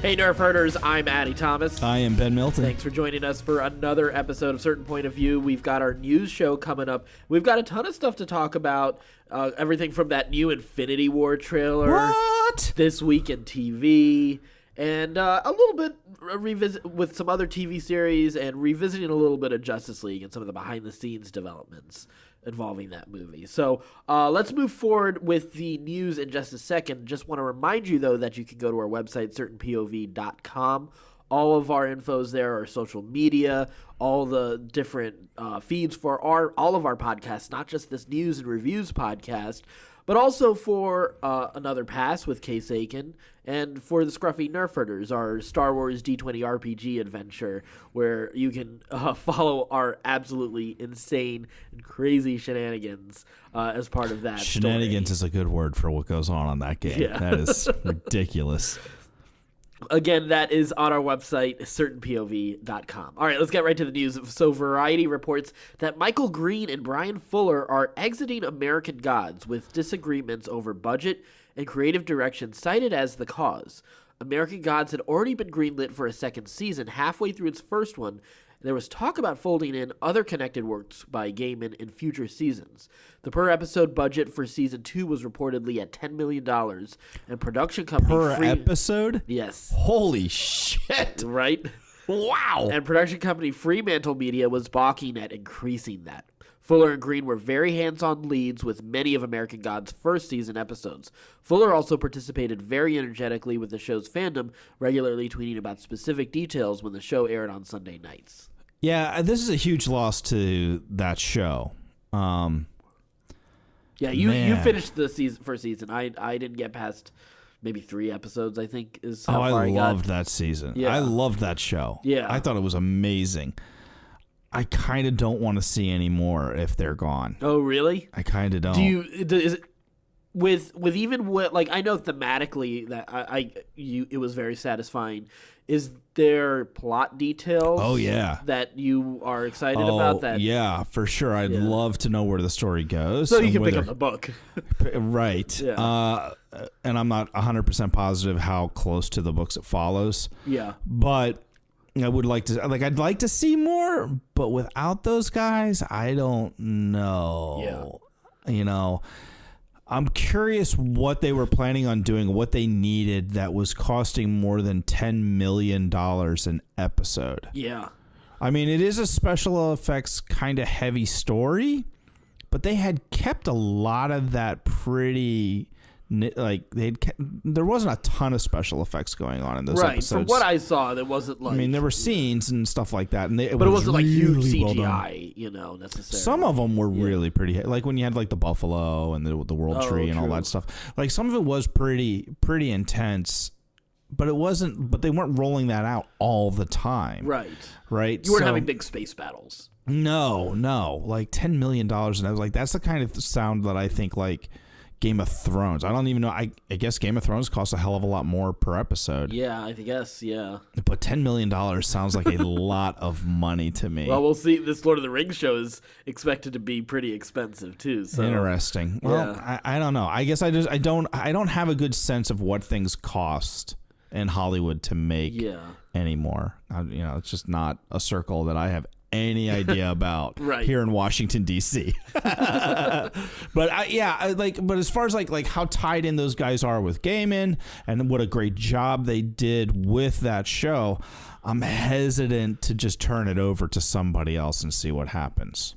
Hey Nerf Herders, I'm Addy Thomas. I am Ben Milton. Thanks for joining us for another episode of Certain Point of View. We've got our news show coming up. We've got a ton of stuff to talk about. Everything from that new Infinity War trailer. What? This week in TV. And a little bit revisit with some other TV series and revisiting a little bit of Justice League and some of the behind-the-scenes developments involving that movie. So let's move forward with the news in just a second. Just want to remind you, though, that you can go to our website, certainpov.com. All of our infos there, our social media, all the different feeds for all of our podcasts, not just this news and reviews podcast, but also for Another Pass with Case Aiken, and for the Scruffy Nerf Herders, our Star Wars D20 RPG adventure, where you can follow our absolutely insane and crazy shenanigans as part of that Shenanigans story. is a good word for what goes on that game. Yeah. That is ridiculous. Again, that is on our website, certainpov.com. All right, let's get right to the news. So Variety reports that Michael Green and Brian Fuller are exiting American Gods with disagreements over budget and creative direction cited as the cause. American Gods had already been greenlit for a second season halfway through its first one. There was talk about folding in other connected works by Gaiman in future seasons. The per-episode budget for Season 2 was reportedly at $10 million, and production company... Per episode? Yes. Holy shit. Right? Wow. And production company Fremantle Media was balking at increasing that. Fuller and Green were very hands-on leads with many of American Gods' first season episodes. Fuller also participated very energetically with the show's fandom, regularly tweeting about specific details when the show aired on Sunday nights. Yeah, this is a huge loss to that show. Yeah, you finished the first season. I didn't get past maybe 3 episodes, I think, is how far I got. I loved that season. Yeah. I loved that show. Yeah. I thought it was amazing. I kind of don't want to see any more if they're gone. Oh, really? I kind of don't. Is it, with even what, like, I know thematically that it was very satisfying. Is there plot details? Oh, yeah. That you are excited about? That yeah, for sure. I'd love to know where the story goes. So you can pick up the book. Right. Yeah. And I'm not 100% positive how close to the books it follows. Yeah. But I would like to, I'd like to see more, but without those guys, I don't know. Yeah. You know, I'm curious what they were planning on doing, what they needed that was costing more than $10 million an episode. Yeah. I mean, it is a special effects kind of heavy story, but they had kept a lot of that pretty... Like there wasn't a ton of special effects going on in those episodes. From what I saw, there wasn't like. I mean, there were scenes and stuff like that, and but it wasn't like huge really CGI, necessarily. Some of them were really pretty, like when you had like the buffalo and the world tree and all that stuff. Like some of it was pretty intense, but it wasn't. But they weren't rolling that out all the time. Right. You weren't having big space battles. No. Like $10 million, and I was like, that's the kind of sound that I think like Game of Thrones. I don't even know. I guess Game of Thrones costs a hell of a lot more per episode. Yeah, I guess, yeah. But $10 million sounds like a lot of money to me. Well, we'll see. This Lord of the Rings show is expected to be pretty expensive too. So. Interesting. Well, yeah. I don't know. I guess I don't have a good sense of what things cost in Hollywood to make anymore. It's just not a circle that I have any idea about here in Washington D.C. But but as far as like how tied in those guys are with Gaiman and what a great job they did with that show, I'm hesitant to just turn it over to somebody else and see what happens.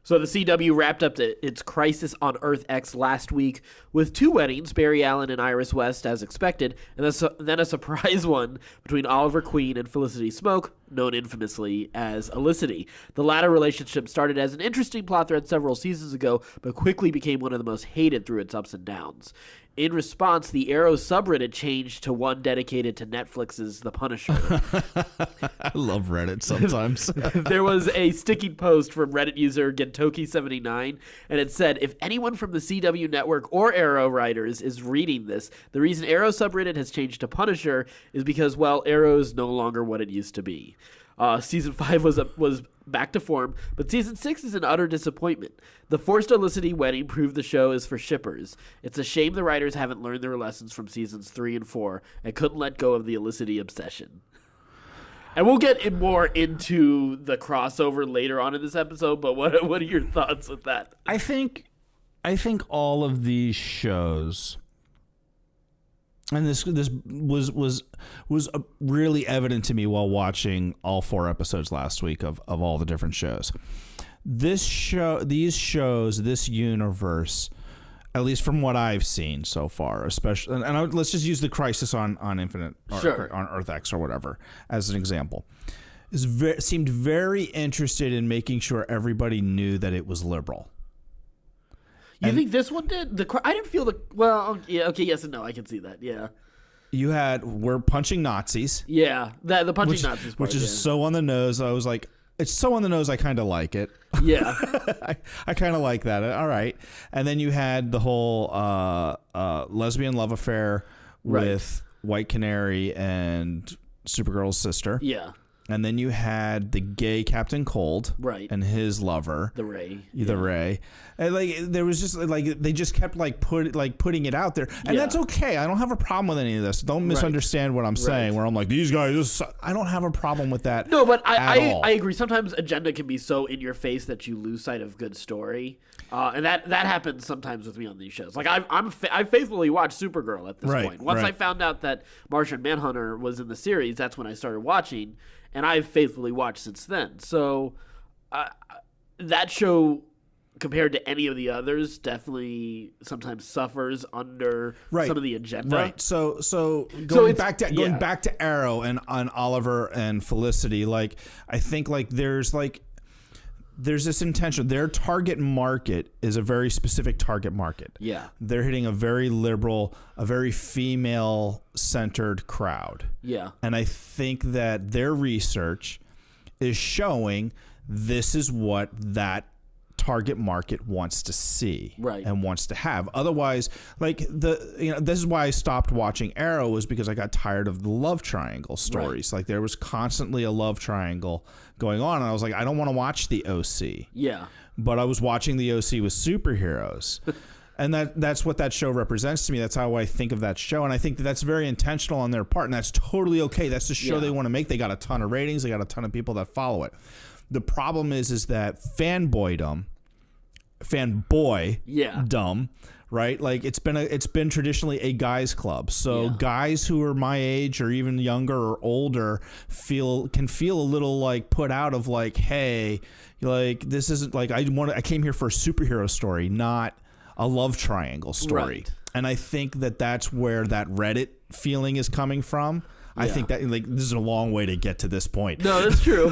So the CW wrapped up its Crisis on Earth X last week with 2 weddings, Barry Allen and Iris West, as expected, and then a surprise one between Oliver Queen and Felicity Smoke, known infamously as Olicity. The latter relationship started as an interesting plot thread several seasons ago, but quickly became one of the most hated through its ups and downs. In response, the Arrow subreddit changed to one dedicated to Netflix's The Punisher. I love Reddit sometimes. There was a sticking post from Reddit user Gentoki79, and it said, if anyone from the CW network or Arrow writers is reading this, the reason Arrow subreddit has changed to Punisher is because, well, Arrow is no longer what it used to be. Season 5 was back to form, but Season 6 is an utter disappointment. The forced Olicity wedding proved the show is for shippers. It's a shame the writers haven't learned their lessons from Seasons 3 and 4 and couldn't let go of the Olicity obsession. And we'll get more into the crossover later on in this episode, but what are your thoughts with that? I think all of these shows, and this was really evident to me while watching all 4 episodes last week of all the different shows. This universe, at least from what I've seen so far, especially, let's just use the Crisis on Infinite, or on Earth X or whatever as an example, seemed very interested in making sure everybody knew that it was liberal. You think this one did? I didn't feel okay, yes and no. I can see that. Yeah. We're punching Nazis. Yeah, the punching Nazis part, which is so on the nose. I was like, it's so on the nose. I kind of like it. Yeah, I kind of like that. All right. And then you had the whole lesbian love affair with White Canary and Supergirl's sister. Yeah. And then you had the gay Captain Cold, and his lover, the Ray, and there was just they just kept putting it out there, and that's okay. I don't have a problem with any of this. Don't misunderstand what I'm saying. Where I'm like, these guys, I don't have a problem with that. No, but I agree. Sometimes agenda can be so in your face that you lose sight of good story, and that happens sometimes with me on these shows. Like I faithfully watched Supergirl at this point. Once I found out that Martian Manhunter was in the series, that's when I started watching. And I've faithfully watched since then. So that show, compared to any of the others, definitely sometimes suffers under some of the agenda. Right. So going back to Arrow and on Oliver and Felicity, I think there's this intention. Their target market is a very specific target market. Yeah. They're hitting a very liberal, a very female-centered crowd. Yeah. And I think that their research is showing this is what that target market wants to see and wants to have. Otherwise, this is why I stopped watching Arrow, was because I got tired of the love triangle stories. There was constantly a love triangle going on, and I was like, I don't want to watch the OC. Yeah. But I was watching the OC with superheroes. And that's what that show represents to me. That's how I think of that show. And I think that's very intentional on their part, and that's totally okay. That's the show they want to make. They got a ton of ratings. They got a ton of people that follow it. The problem is that fanboydom, right? It's been traditionally a guys club. So guys who are my age or even younger or older can feel a little put out of hey, this isn't I came here for a superhero story, not a love triangle story. Right. And I think that's where that Reddit feeling is coming from. I think that this is a long way to get to this point. No, that's true.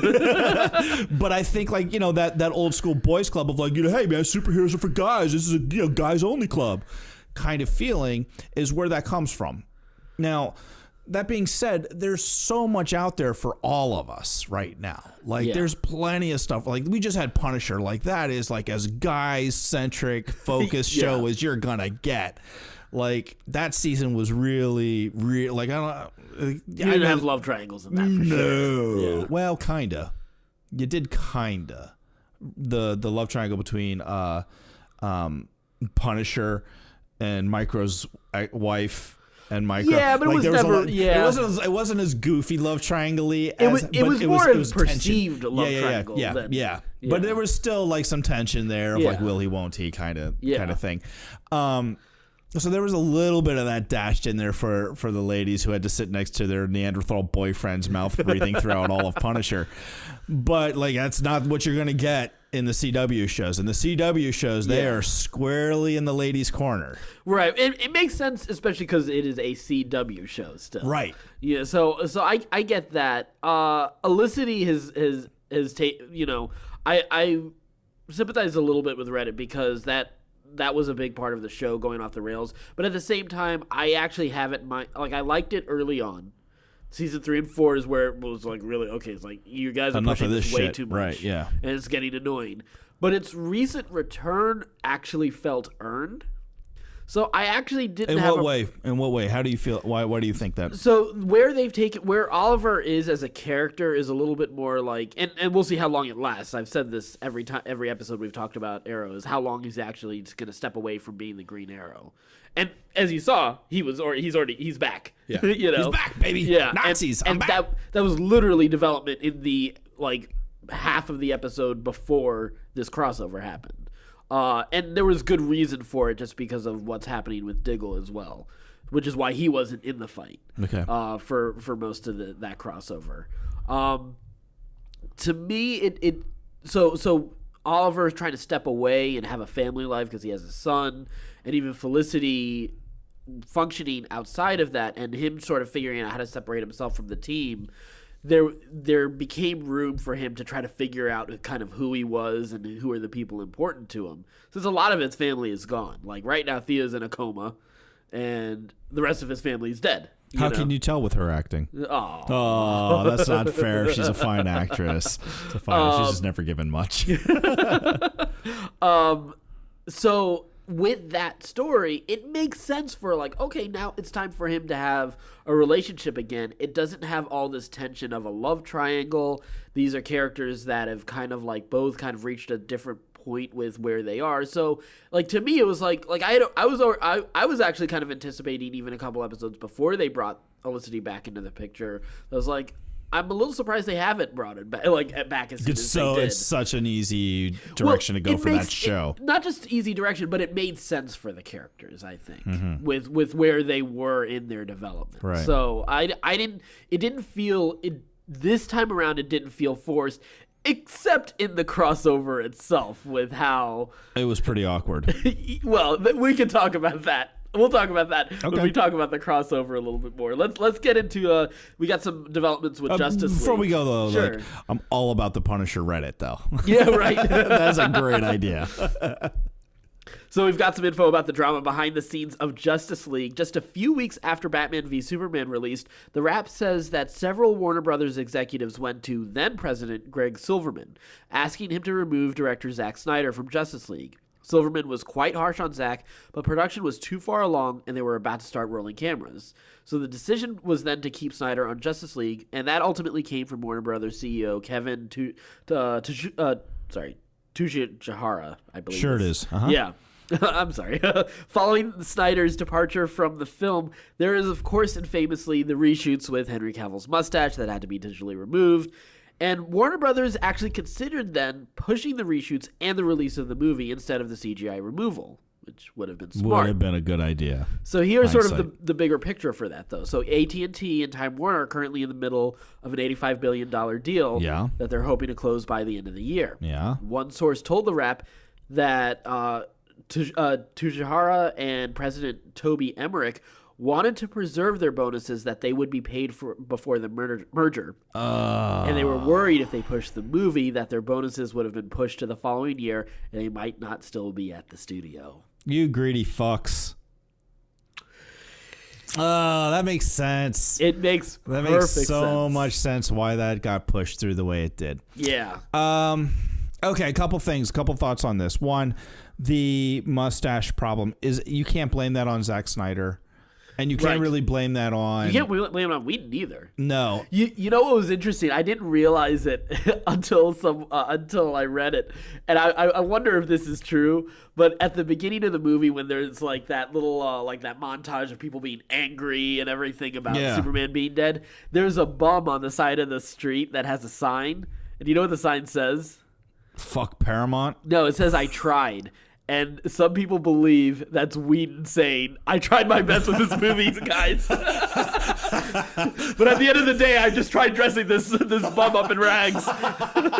But I think that old school boys club of hey man, superheroes are for guys. This is a guys only club kind of feeling is where that comes from. Now, that being said, there's so much out there for all of us right now. There's plenty of stuff. We just had Punisher. That is as guys centric focused show as you're gonna get. That season was really I don't. You didn't have love triangles in that. For sure. Yeah. Well, kinda. You did kinda. The love triangle between Punisher and Micro's wife and Micro. Yeah, but it was never. It wasn't as goofy love triangle-y. It was more of a perceived love triangle. Yeah. But there was still some tension there of will he, won't he kind of thing. So there was a little bit of that dashed in there for the ladies who had to sit next to their Neanderthal boyfriend's mouth breathing throughout all of Punisher. But that's not what you're going to get in the CW shows. In the CW shows, they are squarely in the ladies' corner. Right. It makes sense, especially because it is a CW show still. Right. Yeah. So I get that. Olicity I sympathize a little bit with Reddit because that was a big part of the show going off the rails. But at the same time, I actually have it in my I liked it early on. Season 3 and 4 is where it was really okay. It's you guys are pushing this way too much, right? Yeah, and it's getting annoying. But its recent return actually felt earned. So I actually didn't In have what way? In what way? How do you feel? Why do you think that? So where Oliver is as a character is a little bit more like, and we'll see how long it lasts. I've said this every episode we've talked about Arrow is how long he's actually just going to step away from being the Green Arrow. And as you saw, he's back. Yeah. You know? He's back, baby. Yeah. Nazis. And that was literally development in the like half of the episode before this crossover happened. And there was good reason for it just because of what's happening with Diggle as well, which is why he wasn't in the fight. Okay. For most of that crossover. To me, so Oliver is trying to step away and have a family life because he has a son, and even Felicity functioning outside of that, and him sort of figuring out how to separate himself from the team. There became room for him to try to figure out kind of who he was and who are the people important to him. Since a lot of his family is gone. Like right now, Thea's in a coma, and the rest of his family is dead. How can you tell with her acting? Oh, that's not fair. She's a fine actress. She's just never given much. So with that story, it makes sense for like, okay, now it's time for him to have a relationship again. It doesn't have all this tension of a love triangle. These are characters that have kind of like both kind of reached a different point with where they are. So like to me, it was like I was actually kind of anticipating even a couple episodes before they brought Olicity back into the picture. I was like, I'm a little surprised they haven't brought it back, back as soon as they did. It's such an easy direction to go for that show. Not just easy direction, but it made sense for the characters, I think, with where they were in their development. Right. So this time around, it didn't feel forced, except in the crossover itself with how... It was pretty awkward. Well, we can talk about that. We'll talk about that when we talk about the crossover a little bit more. Let's get into we got some developments with Justice League. Before we go though, sure. like, I'm all about the Punisher Reddit though. Yeah, right. That's a great idea. So we've got some info about the drama behind the scenes of Justice League. Just a few weeks after Batman v Superman released, The Wrap says that several Warner Brothers executives went to then-President Greg Silverman, asking him to remove director Zack Snyder from Justice League. Silverman was quite harsh on Zack, but production was too far along and they were about to start rolling cameras. So the decision was then to keep Snyder on Justice League, and that ultimately came from Warner Brothers CEO Kevin Tujihara, I believe. Sure it is. Yeah. I'm sorry. Following Snyder's departure from the film, there is, of course, and famously, the reshoots with Henry Cavill's mustache that had to be digitally removed. And Warner Brothers actually considered then pushing the reshoots and the release of the movie instead of the CGI removal, which would have been smart. Would have been a good idea. So here's sort of the bigger picture for that, though. So AT&T and Time Warner are currently in the middle of an $85 billion deal that they're hoping to close by the end of the year. Yeah. One source told The Wrap that Tujihara and President Toby Emmerich wanted to preserve their bonuses that they would be paid for before the merger. And they were worried if they pushed the movie that their bonuses would have been pushed to the following year and they might not still be at the studio. You greedy fucks. Oh, that makes sense. It makes perfect makes so sense. much sense why that got pushed through the way it did. Yeah. Okay, a couple thoughts on this. One, the mustache problem is you can't blame that on Zack Snyder. And you can't really blame that on... You can't blame it on Whedon either. No. You know what was interesting? I didn't realize it until I read it. And I wonder if this is true. But at the beginning of the movie, when there's like that little that montage of people being angry and everything about Superman being dead, there's a bum on the side of the street that has a sign. And you know what the sign says? Fuck Paramount? No, it says, "I tried." And some people believe that's Whedon saying, I tried my best with this movie, guys. But at the end of the day, I just tried dressing this bum up in rags. I'm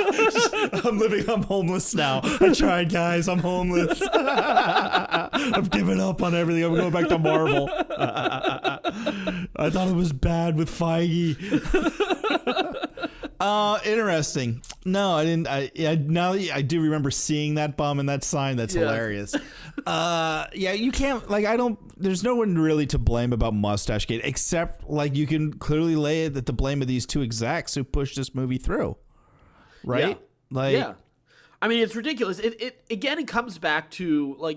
homeless now. I tried, guys. I'm homeless. I've given up on everything. I'm going back to Marvel. I thought it was bad with Feige. Interesting. No, I didn't. Now I do remember seeing that bum and that sign. That's hilarious. You can't, there's no one really to blame about Mustache Gate, except you can clearly lay it at the blame of these two execs who pushed this movie through. Right? I mean, it's ridiculous. It comes back to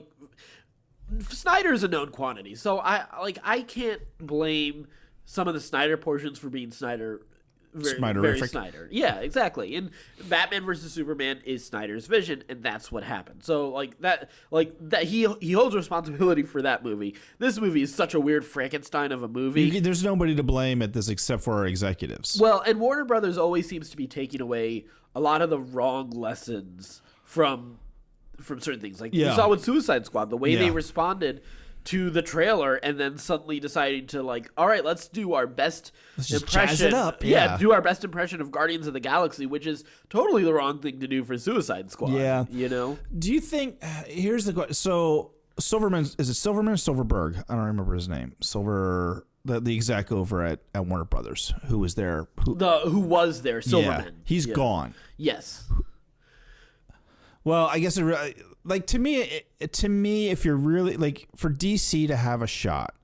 Snyder's a known quantity, so I can't blame some of the Snyder portions for being Snyder. Very Snyder. Yeah, exactly. And Batman versus Superman is Snyder's vision, and that's what happened. So that he holds responsibility for that movie. This movie is such a weird Frankenstein of a movie. There's nobody to blame at this except for our executives. Well, and Warner Brothers always seems to be taking away a lot of the wrong lessons from certain things. Like we saw with Suicide Squad, the way they responded to the trailer, and then suddenly deciding to all right, let's do our best impression. Jazz it up. Yeah, do our best impression of Guardians of the Galaxy, which is totally the wrong thing to do for Suicide Squad. Yeah, Do you think? Here's the question. So Silverman, is it Silverman or Silverberg? I don't remember his name. The exec over at Warner Brothers, who was there. Who was there? Silverman. Yeah, he's gone. Yes. Well, I guess to me, if you're really for DC to have a shot,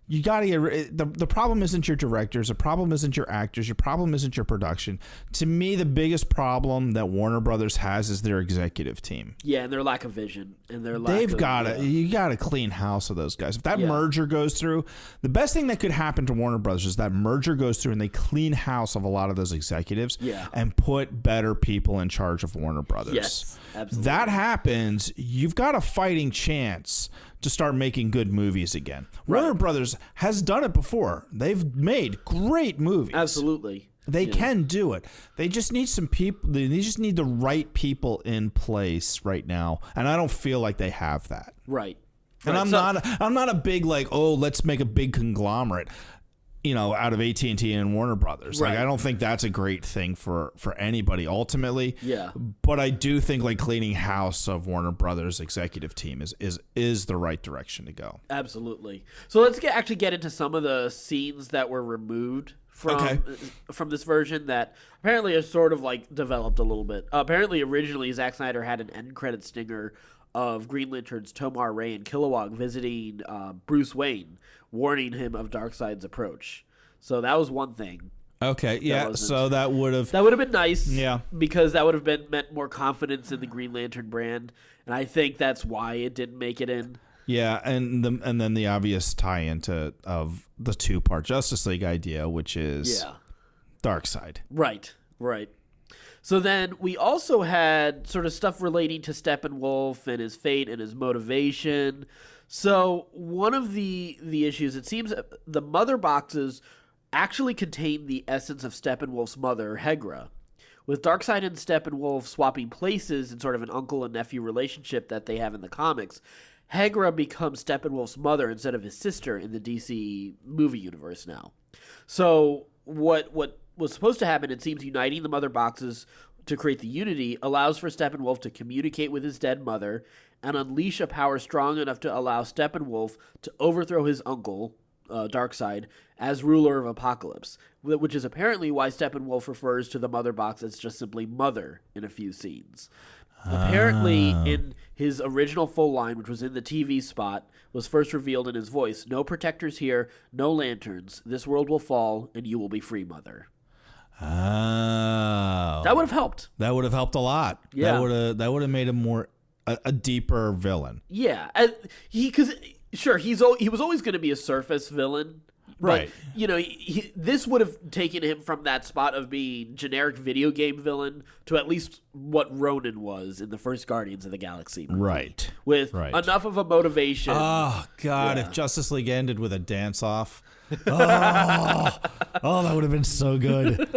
you got to get the problem isn't your directors, the problem isn't your actors, your problem isn't your production. To me, the biggest problem that Warner Brothers has is their executive team. Yeah, and their lack of vision and their you got to clean house of those guys. If that merger goes through, the best thing that could happen to Warner Brothers is that merger goes through and they clean house of a lot of those executives and put better people in charge of Warner Brothers. Yes, absolutely. That happens, you've got a fighting chance to start making good movies again. Right. Warner Brothers has done it before. They've made great movies. Absolutely. They can do it. They just need some people. They just need the right people in place right now, and I don't feel like they have that. Right. And I'm not a big let's make a big conglomerate, out of AT&T and Warner Brothers. Right. I don't think that's a great thing for anybody ultimately. Yeah. But I do think cleaning house of Warner Brothers executive team is the right direction to go. Absolutely. So let's get into some of the scenes that were removed from this version that apparently is sort of developed a little bit. Apparently originally Zack Snyder had an end credit stinger of Green Lantern's Tomar Ray and Kilowog visiting Bruce Wayne, warning him of Darkseid's approach. So that was one thing. Okay, yeah. So that would have been nice. Yeah, because that would have meant more confidence in the Green Lantern brand, and I think that's why it didn't make it in. Yeah, and then the obvious tie-in of the 2-part Justice League idea, which is Darkseid. Right. So then we also had sort of stuff relating to Steppenwolf and his fate and his motivation. So one of the issues, it seems the mother boxes actually contain the essence of Steppenwolf's mother, Hegra. With Darkseid and Steppenwolf swapping places in sort of an uncle and nephew relationship that they have in the comics, Hegra becomes Steppenwolf's mother instead of his sister in the DC movie universe now. So what was supposed to happen, it seems uniting the mother boxes to create the unity allows for Steppenwolf to communicate with his dead mother and unleash a power strong enough to allow Steppenwolf to overthrow his uncle, Darkseid, as ruler of Apokolips, which is apparently why Steppenwolf refers to the mother box as just simply mother in a few scenes. Apparently, in his original full line, which was in the TV spot, was first revealed in his voice, "No protectors here, no lanterns. This world will fall, and you will be free, mother." Oh. That would have helped. That would have helped a lot. Yeah. That would have made him a deeper villain. Yeah. He was always going to be a surface villain. Right. But, this would have taken him from that spot of being generic video game villain to at least what Ronan was in the first Guardians of the Galaxy movie. Right. With enough of a motivation. Oh, God, if Justice League ended with a dance-off. that would have been so good.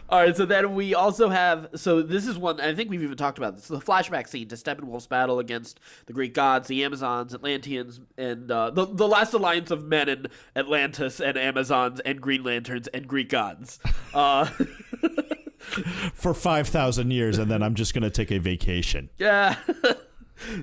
All right, so then we also have, so this is one, I think we've even talked about this, the flashback scene to Steppenwolf's battle against the Greek gods, the Amazons, Atlanteans, and the last alliance of men in Atlantis and Amazons and Green Lanterns and Greek gods. For 5,000 years, and then I'm just going to take a vacation. Yeah.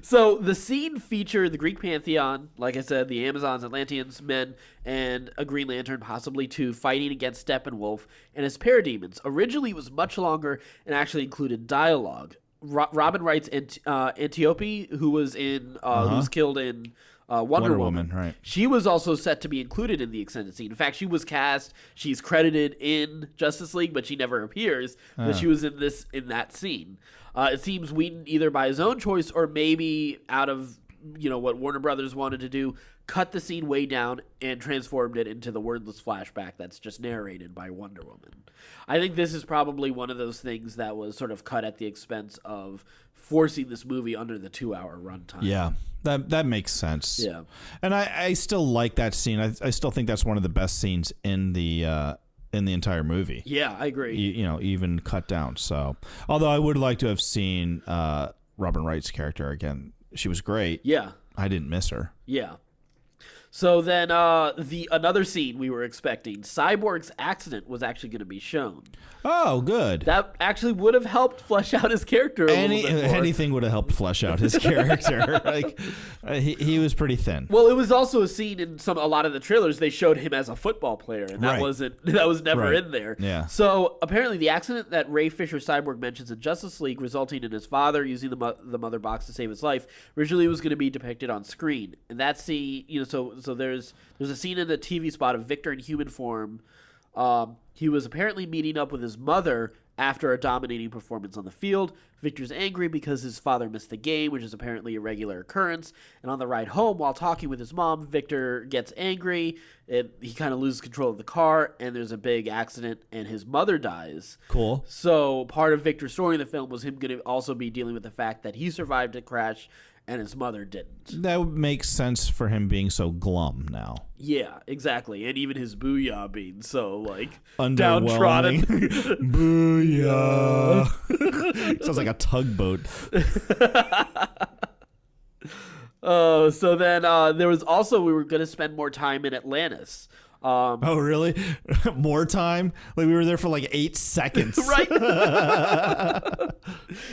So the scene featured the Greek pantheon, like I said, the Amazons, Atlanteans, men, and a Green Lantern, possibly two, fighting against Steppenwolf and his parademons. Originally, it was much longer and actually included dialogue. Robin writes Antiope, who was who was killed in Wonder Woman, right? She was also set to be included in the extended scene. In fact, she was cast. She's credited in Justice League, but she never appears. But she was in that scene. It seems Whedon, either by his own choice or maybe out of what Warner Brothers wanted to do, cut the scene way down and transformed it into the wordless flashback that's just narrated by Wonder Woman. I think this is probably one of those things that was sort of cut at the expense of forcing this movie under the 2-hour runtime. Yeah, that makes sense. Yeah. And I still like that scene. I still think that's one of the best scenes in the entire movie. Yeah, I agree. Even cut down. So, although I would like to have seen Robin Wright's character again. She was great. Yeah. I didn't miss her. Yeah. So then another scene we were expecting, Cyborg's accident was actually going to be shown. Oh, good. That actually would have helped flesh out his character a little bit more. Anything would have helped flesh out his character. He was pretty thin. Well, it was also a scene in a lot of the trailers. They showed him as a football player, and that was never in there. Yeah. So apparently, the accident that Ray Fisher Cyborg mentions in Justice League, resulting in his father using the mother box to save his life, originally was going to be depicted on screen, and that scene, so there's a scene in the TV spot of Victor in human form. He was apparently meeting up with his mother after a dominating performance on the field. Victor's angry because his father missed the game, which is apparently a regular occurrence. And on the ride home, while talking with his mom, Victor gets angry. He kind of loses control of the car, and there's a big accident, and his mother dies. Cool. So part of Victor's story in the film was him going to also be dealing with the fact that he survived a crash and his mother didn't. That would make sense for him being so glum now. Yeah, exactly. And even his booyah being so, downtrodden. Booyah. Sounds like a tugboat. So then there was also, we were going to spend more time in Atlantis. Oh, really? More time? We were there for 8 seconds. Right?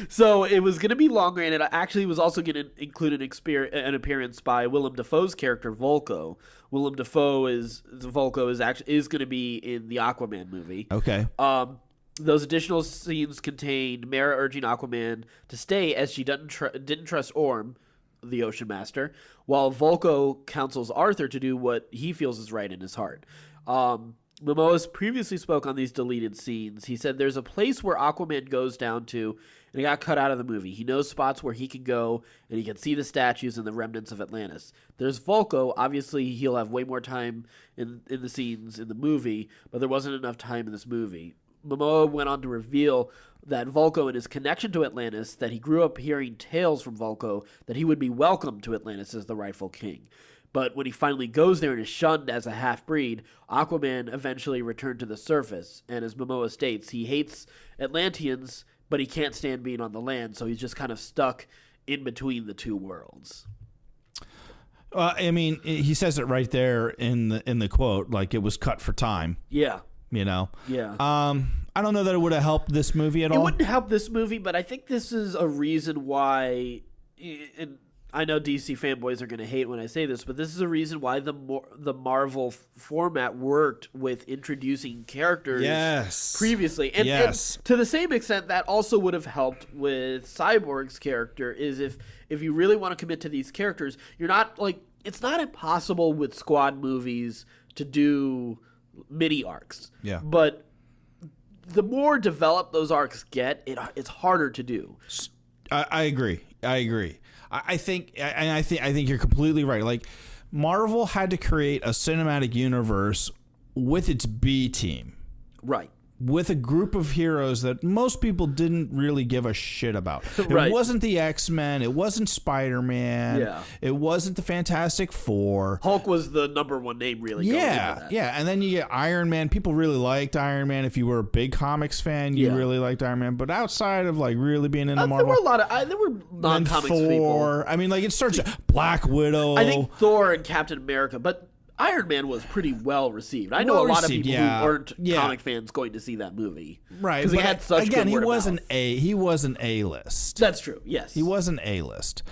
So it was going to be longer, and it actually was also going to include an appearance by Willem Dafoe's character, Volko. Willem Dafoe is going to be in the Aquaman movie. Okay. Those additional scenes contained Mera urging Aquaman to stay as she didn't trust Orm, the Ocean Master, while Volko counsels Arthur to do what he feels is right in his heart. Momoa previously spoke on these deleted scenes. He said there's a place where Aquaman goes down to, and it got cut out of the movie. He knows spots where he can go, and he can see the statues and the remnants of Atlantis. There's Volko. Obviously, he'll have way more time in the scenes in the movie, but there wasn't enough time in this movie. Momoa went on to reveal that Volko and his connection to Atlantis, that he grew up hearing tales from Volko, that he would be welcomed to Atlantis as the rightful king. But when he finally goes there and is shunned as a half-breed, Aquaman eventually returned to the surface. And as Momoa states, he hates Atlanteans, but he can't stand being on the land, so he's just kind of stuck in between the two worlds. He says it right there in the quote, it was cut for time. Yeah. Yeah. I don't know that it would have helped this movie at all. It wouldn't help this movie, but I think this is a reason why, and I know DC fanboys are going to hate when I say this, but this is a reason why the Marvel format worked with introducing characters previously. And to the same extent, that also would have helped with Cyborg's character, is if you really want to commit to these characters, you're not, it's not impossible with squad movies to do mini arcs. Yeah. But the more developed those arcs get, it's harder to do. I agree. I think you're completely right. Marvel had to create a cinematic universe with its B team. Right. With a group of heroes that most people didn't really give a shit about. Right. It wasn't the X-Men. It wasn't Spider-Man. Yeah. It wasn't the Fantastic Four. Hulk was the number one name, really. Going into that. Yeah. And then you get Iron Man. People really liked Iron Man. If you were a big comics fan, you really liked Iron Man. But outside of really being into Marvel, there were non-comics people. It starts Black Widow. I think Thor and Captain America, but Iron Man was pretty well received. I know a lot of people who weren't comic fans going to see that movie, right? Because he had such good word of mouth. He wasn't A-list. That's true. Yes, he wasn't A-list.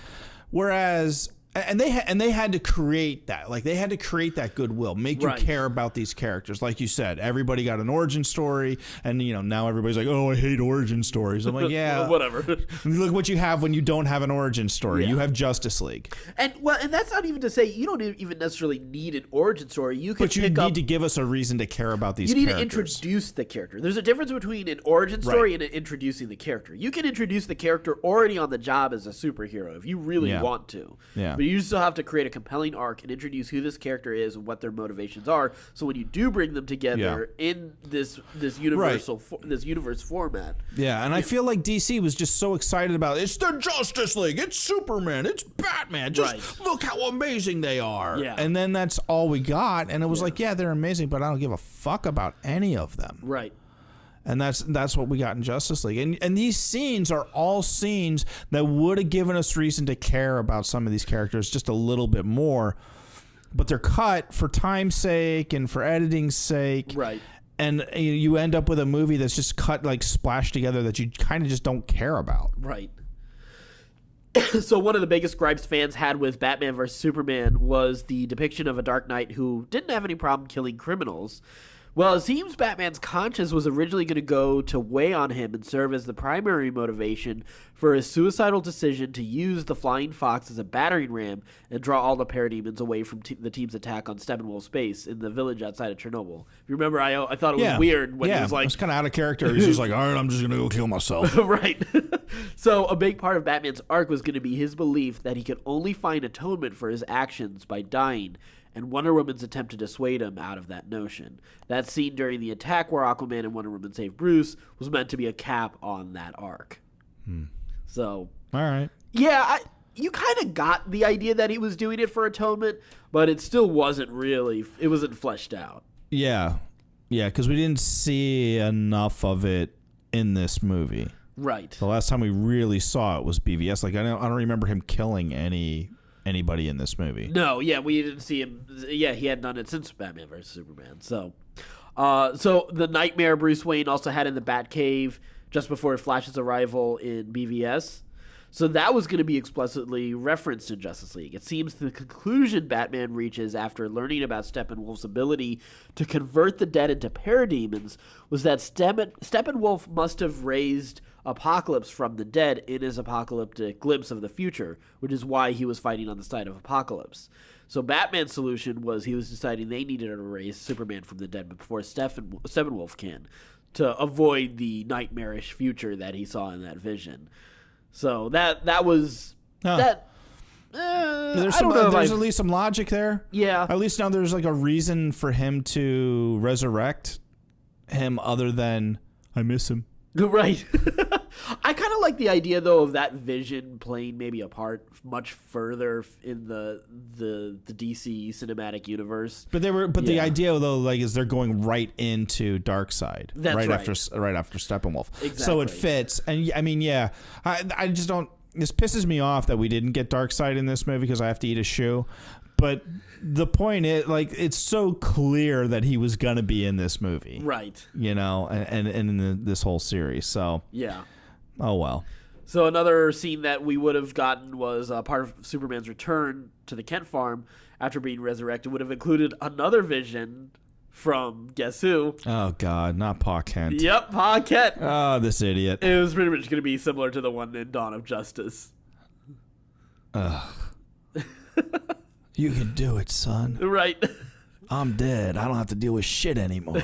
Whereas, and they had to create that. They had to create that goodwill, make you care about these characters. Like you said, everybody got an origin story, and now everybody's like, "Oh, I hate origin stories." I'm like, yeah, whatever. Look what you have when you don't have an origin story. Yeah. You have Justice League, and that's not even to say you don't even necessarily need an origin story. But you need to give us a reason to care about these. You need characters. to introduce the character. There's a difference between an origin story and introducing the character. You can introduce the character already on the job as a superhero if you really want to. Yeah. but you still have to create a compelling arc and introduce who this character is and what their motivations are. So when you do bring them together in this universal this universe format, and I feel like DC was just so excited about it's the Justice League, it's Superman, it's Batman. Just look how amazing they are. Yeah. And then that's all we got, and it was like, they're amazing, but I don't give a fuck about any of them. Right. And that's what we got in Justice League. And these scenes are all scenes that would have given us reason to care about some of these characters just a little bit more. But they're cut for time's sake and for editing's sake. Right. And you end up with a movie that's just cut, like, splashed together that you kind of just don't care about. Right. So one of the biggest gripes fans had with Batman vs. Superman was the depiction of a Dark Knight who didn't have any problem killing criminals. Well, it seems Batman's conscience was originally going to go to weigh on him and serve as the primary motivation for his suicidal decision to use the Flying Fox as a battering ram and draw all the parademons away from the team's attack on Steppenwolf's base in the village outside of Chernobyl. If you remember, I thought it was weird when he was like... it was kind of out of character. He's just like, all right, I'm just going to go kill myself. Right. So a big part of Batman's arc was going to be his belief that he could only find atonement for his actions by dying, and Wonder Woman's attempt to dissuade him out of that notion. That scene during the attack where Aquaman and Wonder Woman save Bruce was meant to be a cap on that arc. So, all right. Yeah, you kind of got the idea that he was doing it for atonement, but it still wasn't fleshed out. Yeah. Yeah, because we didn't see enough of it in this movie. Right. The last time we really saw it was BVS. Like, I don't remember him killing anybody in this movie. No, we didn't see him. Yeah, he hadn't done it since Batman vs. Superman. So the nightmare Bruce Wayne also had in the Batcave just before Flash's arrival in BVS. So that was going to be explicitly referenced in Justice League. It seems the conclusion Batman reaches after learning about Steppenwolf's ability to convert the dead into parademons was that Steppenwolf must have raised Apocalypse from the dead in his apocalyptic glimpse of the future, which is why he was fighting on the side of Apocalypse. So Batman's solution was he was deciding they needed to raise Superman from the dead before Steppenwolf can, to avoid the nightmarish future that he saw in that vision. So that was that. There's at least some logic there. Yeah. At least now there's like a reason for him to resurrect him other than I miss him. Right. I kind of like the idea, though, of that vision playing maybe a part much further in the DC cinematic universe. But the idea, though, like, is they're going right into Darkseid right after Steppenwolf. Exactly. So it fits. And I mean, I just don't. This pisses me off that we didn't get Darkseid in this movie because I have to eat a shoe. But the point is, like, it's so clear that he was going to be in this movie. Right. You know, and in this whole series. So, yeah. Oh, well. So another scene that we would have gotten was part of Superman's return to the Kent farm after being resurrected would have included another vision from guess who? Oh, God, not Pa Kent. Yep, Pa Kent. Oh, this idiot. It was pretty much going to be similar to the one in Dawn of Justice. Ugh. You can do it, son. Right. I'm dead. I don't have to deal with shit anymore.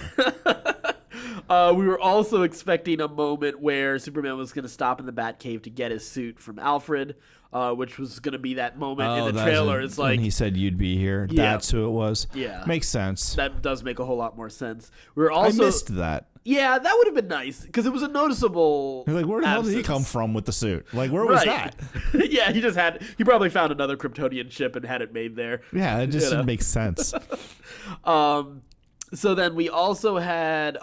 We were also expecting a moment where Superman was going to stop in the Batcave to get his suit from Alfred, which was going to be that moment in the trailer. It's like when he said you'd be here. Yeah. That's who it was. Yeah. Makes sense. That does make a whole lot more sense. We were also I missed that. Yeah, that would have been nice because it was a noticeable. You're like, where the hell did he come from with the suit? Like, where was that? Yeah, he probably found another Kryptonian ship and had it made there. Yeah, it just didn't make sense. So then we also had,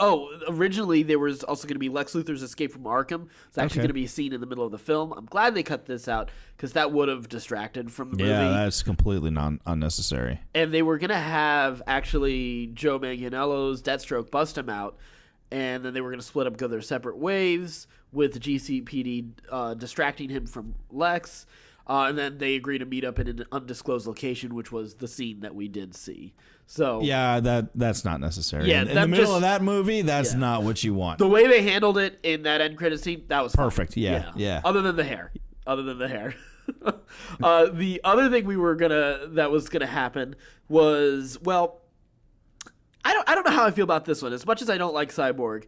originally there was also going to be Lex Luthor's escape from Arkham. It's actually going to be a scene in the middle of the film. I'm glad they cut this out because that would have distracted from the movie. Yeah, that's completely unnecessary. And they were going to have actually Joe Manganiello's Deathstroke bust him out, and then they were going to split up, go their separate ways with the GCPD distracting him from Lex. And then they agreed to meet up in an undisclosed location, which was the scene that we did see. So yeah, that's not necessary. Yeah, in the middle of that movie, that's not what you want. The way they handled it in that end credit scene, that was perfect. Fine. Yeah. Other than the hair. The other thing that was gonna happen was, well, I don't know how I feel about this one. As much as I don't like Cyborg.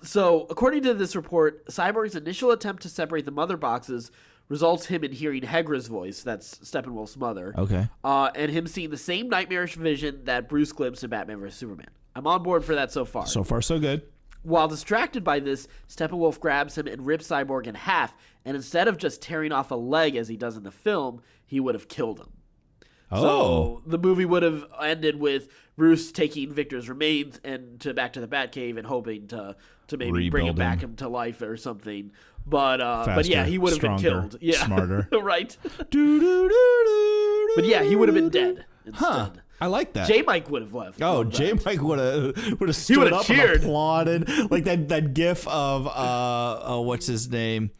So according to this report, Cyborg's initial attempt to separate the mother boxes results him in hearing Hegra's voice, that's Steppenwolf's mother. Okay. And him seeing the same nightmarish vision that Bruce glimpsed in Batman vs. Superman. I'm on board for that so far. So far, so good. While distracted by this, Steppenwolf grabs him and rips Cyborg in half, and instead of just tearing off a leg as he does in the film, he would have killed him. Oh. So the movie would have ended with Bruce taking Victor's remains and back to the Batcave and hoping to maybe bring him back to life or something. But yeah, he would have been killed. Yeah. Smarter. Right. But yeah, he would have been dead instead. Huh. I like that. J. Mike would have left. Oh, J. Mike would have stood up cheered. and applauded, like that gif of what's his name,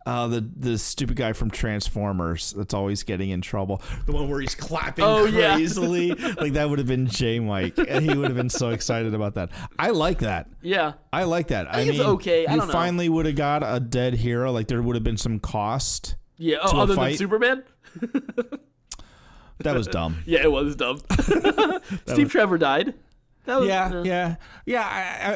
the stupid guy from Transformers that's always getting in trouble, the one where he's clapping crazily. Like that would have been J. Mike, and he would have been so excited about that. I like that. Yeah, I like that. I mean, it's okay. I don't know. You finally would have got a dead hero. Like there would have been some cost. Yeah. Oh, other than Superman. That was dumb. Yeah, it was dumb. Steve Trevor died. That was, yeah.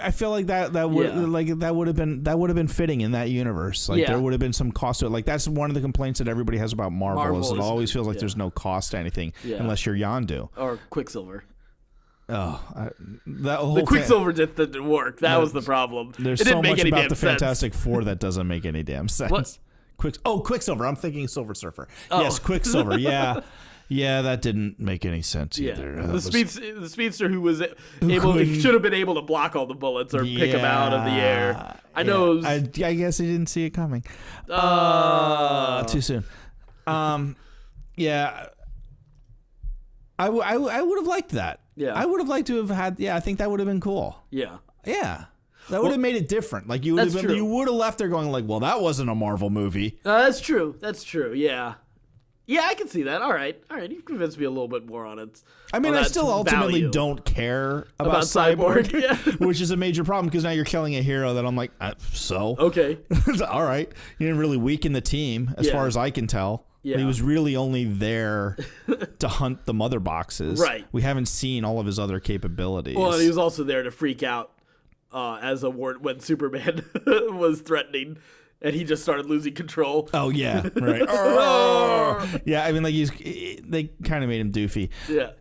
I feel like that would have been fitting in that universe. Like there would have been some cost to it. Like that's one of the complaints that everybody has about Marvel is it always feels like there's no cost to anything unless you're Yondu or Quicksilver. Oh, that whole the Quicksilver didn't work. That was the problem. There's so much about the Fantastic Four that doesn't make any damn sense. What? Quicksilver. I'm thinking Silver Surfer. Oh. Yes, Quicksilver. Yeah. Yeah, that didn't make any sense either. The speedster who should have been able to block all the bullets or pick them out of the air. I know. I guess he didn't see it coming. Too soon. Yeah. I would have liked that. Yeah. I would have liked to have had. Yeah, I think that would have been cool. Yeah. Yeah. That would have made it different. Like you would have been. You would have left there going like, well, that wasn't a Marvel movie. That's true. That's true. Yeah. Yeah, I can see that. All right. You've convinced me a little bit more on it. I mean, I still ultimately don't care about Cyborg, which is a major problem because now you're killing a hero that I'm like, so? Okay. All right. You didn't really weaken the team as far as I can tell. Yeah. He was really only there to hunt the mother boxes. Right. We haven't seen all of his other capabilities. Well, and he was also there to freak out when Superman was threatening. And he just started losing control. Oh yeah, right. Yeah, I mean, like they kind of made him doofy. Yeah.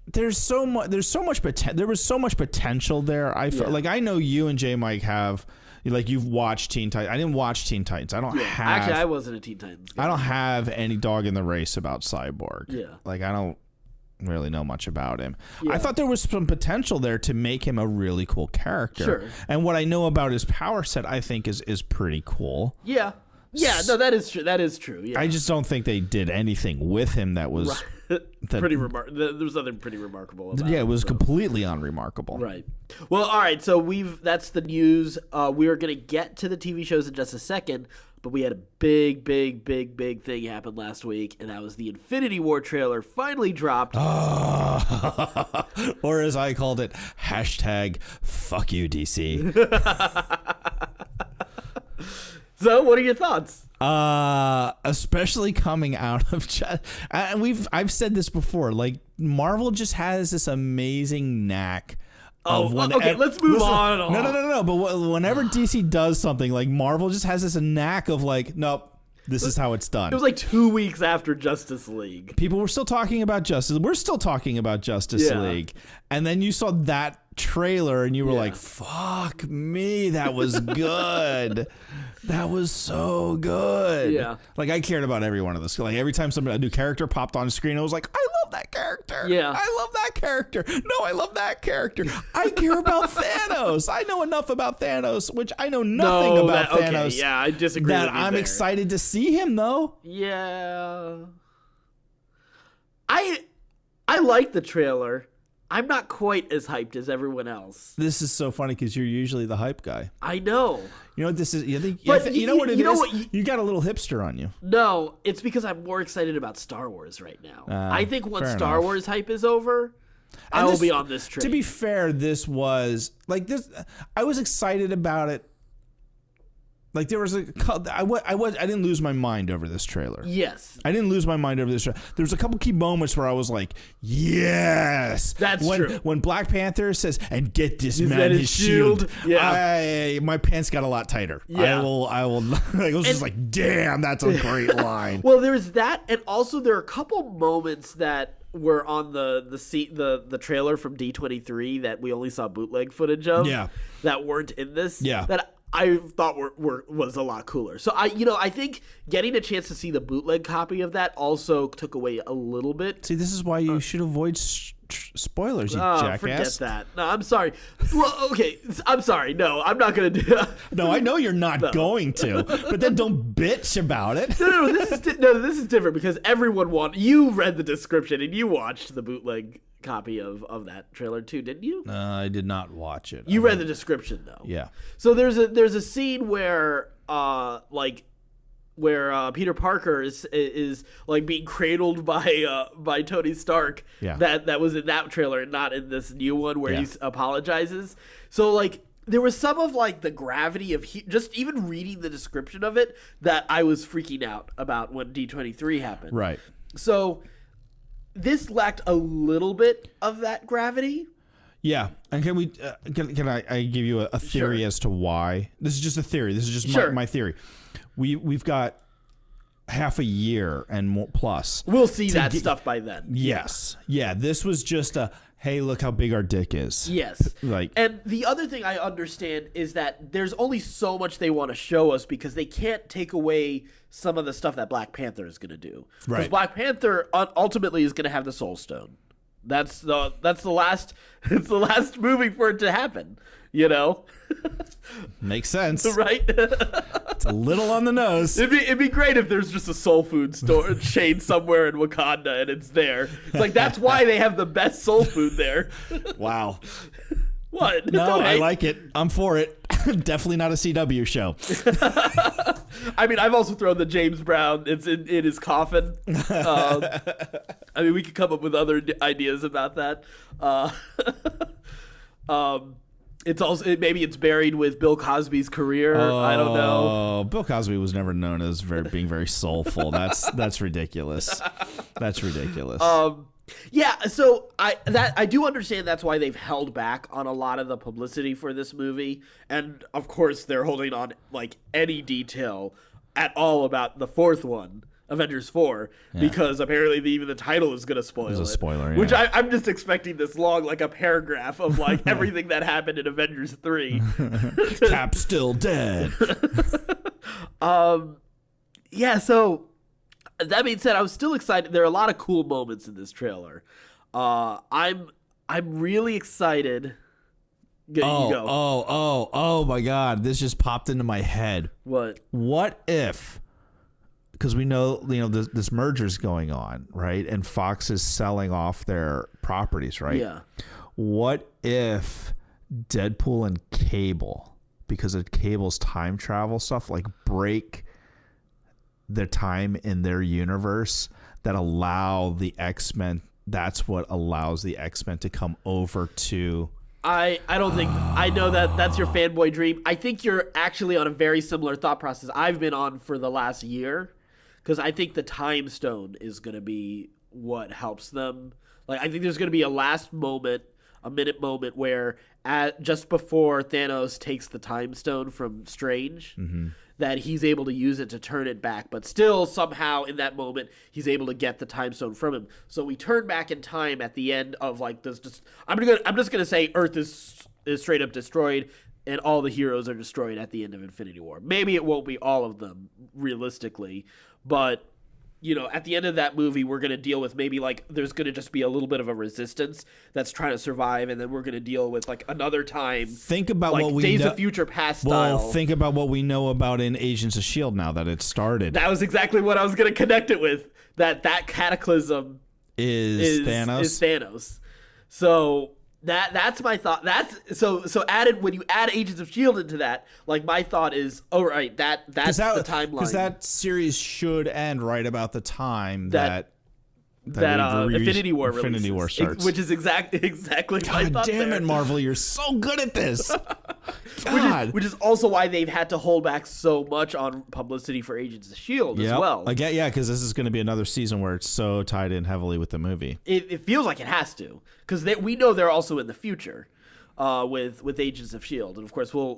There was so much potential there. I felt like I know you and J. Mike have. Like you've watched Teen Titans. I didn't watch Teen Titans. I don't have. Actually, I wasn't a Teen Titans guy. I don't have any dog in the race about Cyborg. Yeah. Like I don't really know much about him. Yeah. I thought there was some potential there to make him a really cool character. Sure. And what I know about his power set, I think is pretty cool. Yeah. Yeah, no, that is true. That is true. Yeah. I just don't think they did anything with him that was pretty remarkable. There was nothing pretty remarkable about it was completely unremarkable. Right. Well, all right. So that's the news. We are going to get to the TV shows in just a second, but we had a big thing happen last week, and that was the Infinity War trailer finally dropped. Or as I called it, #fuck you, DC. So, what are your thoughts? Especially coming out of, and I've said this before. Like Marvel just has this amazing knack. Okay, let's move on. No. But whenever DC does something, like Marvel just has this knack of like, nope, this is how it's done. It was like 2 weeks after Justice League. People were still talking about Justice. We're still talking about Justice League, and then you saw that trailer, and you were like, "Fuck me, that was good." That was so good. Yeah. Like I cared about every one of this. Like every time a new character popped on screen, I was like, I love that character. Yeah. I love that character. No, I love that character. I care about Thanos. I know enough about Thanos, which I know nothing about Thanos. Okay, yeah, I disagree with you I'm there. excited to see him though. Yeah. I like the trailer. I'm not quite as hyped as everyone else. This is so funny because you're usually the hype guy. I know. You know what this is? You know what it is? You got a little hipster on you. No, it's because I'm more excited about Star Wars right now. I think once Star Wars hype is over, I will be on this train. To be fair, this was like this. I was excited about it Like there was I didn't lose my mind over this trailer. Yes. I didn't lose my mind over this trailer. There was a couple key moments where I was like, yes. That's true. When Black Panther says, and get this man his shield. Yeah. My pants got a lot tighter. Yeah. I will. I was just like, damn, that's a great line. Well, there's that, and also there are a couple moments that were on the trailer from D23 that we only saw bootleg footage of. Yeah. That weren't in this. Yeah. That I thought was a lot cooler. So I think getting a chance to see the bootleg copy of that also took away a little bit. See, this is why you should avoid spoilers, you jackass. Forget that. No, I'm sorry. Well, okay, I'm sorry. No, I'm not going to do that. No, I know you're not going to, but then don't bitch about it. No, this is different because you read the description and you watched the bootleg copy of that trailer too, didn't you? I did not watch it. You read the description though. Yeah. So there's a scene where Peter Parker is like being cradled by Tony Stark. Yeah. That was in that trailer and not in this new one where he apologizes. So like there was some of like the gravity of just even reading the description of it that I was freaking out about when D23 happened. Right. So this lacked a little bit of that gravity. Yeah, and can we? Can I give you a theory as to why? This is just a theory. This is just my theory. We've got half a year and more plus. We'll see that stuff by then. Yes. Yeah. This was just a hey, look how big our dick is. Yes. Like, and the other thing I understand is that there's only so much they want to show us because they can't take away some of the stuff that Black Panther is going to do. Because right. Black Panther ultimately is going to have the Soul Stone. That's the last. It's the last movie for it to happen. You know, makes sense, right? It's a little on the nose. It'd be great if there's just a soul food store chain somewhere in Wakanda and it's there. It's like that's why they have the best soul food there. Wow. What? No, I like it. I'm for it. Definitely not a CW show. I mean, I've also thrown the James Brown. It's in his coffin. I mean, we could come up with other ideas about that. It's also maybe it's buried with Bill Cosby's career. I don't know. Bill Cosby was never known as being very soulful. That's ridiculous. That's ridiculous. Yeah, so I do understand that's why they've held back on a lot of the publicity for this movie, and of course they're holding on like any detail at all about the fourth one, Avengers 4, because apparently even the title is going to spoil it. It's a spoiler, yeah. Which I'm just expecting this long, like a paragraph of like everything that happened in Avengers 3. Cap's still dead. Yeah, so that being said, I was still excited. There are a lot of cool moments in this trailer. I'm really excited. Oh my God! This just popped into my head. What if? Because we know this merger's going on, right? And Fox is selling off their properties, right? Yeah. What if Deadpool and Cable, because of Cable's time travel stuff, like break the time in their universe that allow the X-Men? That's what allows the X-Men to come over to. I don't think I know that's your fanboy dream. I think you're actually on a very similar thought process I've been on for the last year, because I think the Time Stone is going to be what helps them. Like, I think there's going to be a minute moment where just before Thanos takes the Time Stone from Strange, that he's able to use it to turn it back, but still somehow in that moment he's able to get the Time Stone from him. So we turn back in time at the end of like this. I'm just gonna say Earth is straight up destroyed, and all the heroes are destroyed at the end of Infinity War. Maybe it won't be all of them realistically, but at the end of that movie, we're going to deal with maybe like there's going to just be a little bit of a resistance that's trying to survive, and then we're going to deal with like another time. Think about like what we Days of Future Past style. Well, think about what we know about in Agents of S.H.I.E.L.D. now that it started. That was exactly what I was going to connect it with. That Cataclysm is Thanos. Is Thanos. So that's my thought. That's so added when you add Agents of S.H.I.E.L.D. into that. Like my thought is, oh right, that's the timeline. Because that series should end right about the time that Infinity War Infinity War starts. Which is exactly my thought. God damn it, Marvel, you're so good at this. God. Which is also why they've had to hold back so much on publicity for Agents of S.H.I.E.L.D. as well. Because this is going to be another season where it's so tied in heavily with the movie. It feels like it has to, because we know they're also in the future with Agents of S.H.I.E.L.D. And of course, we'll,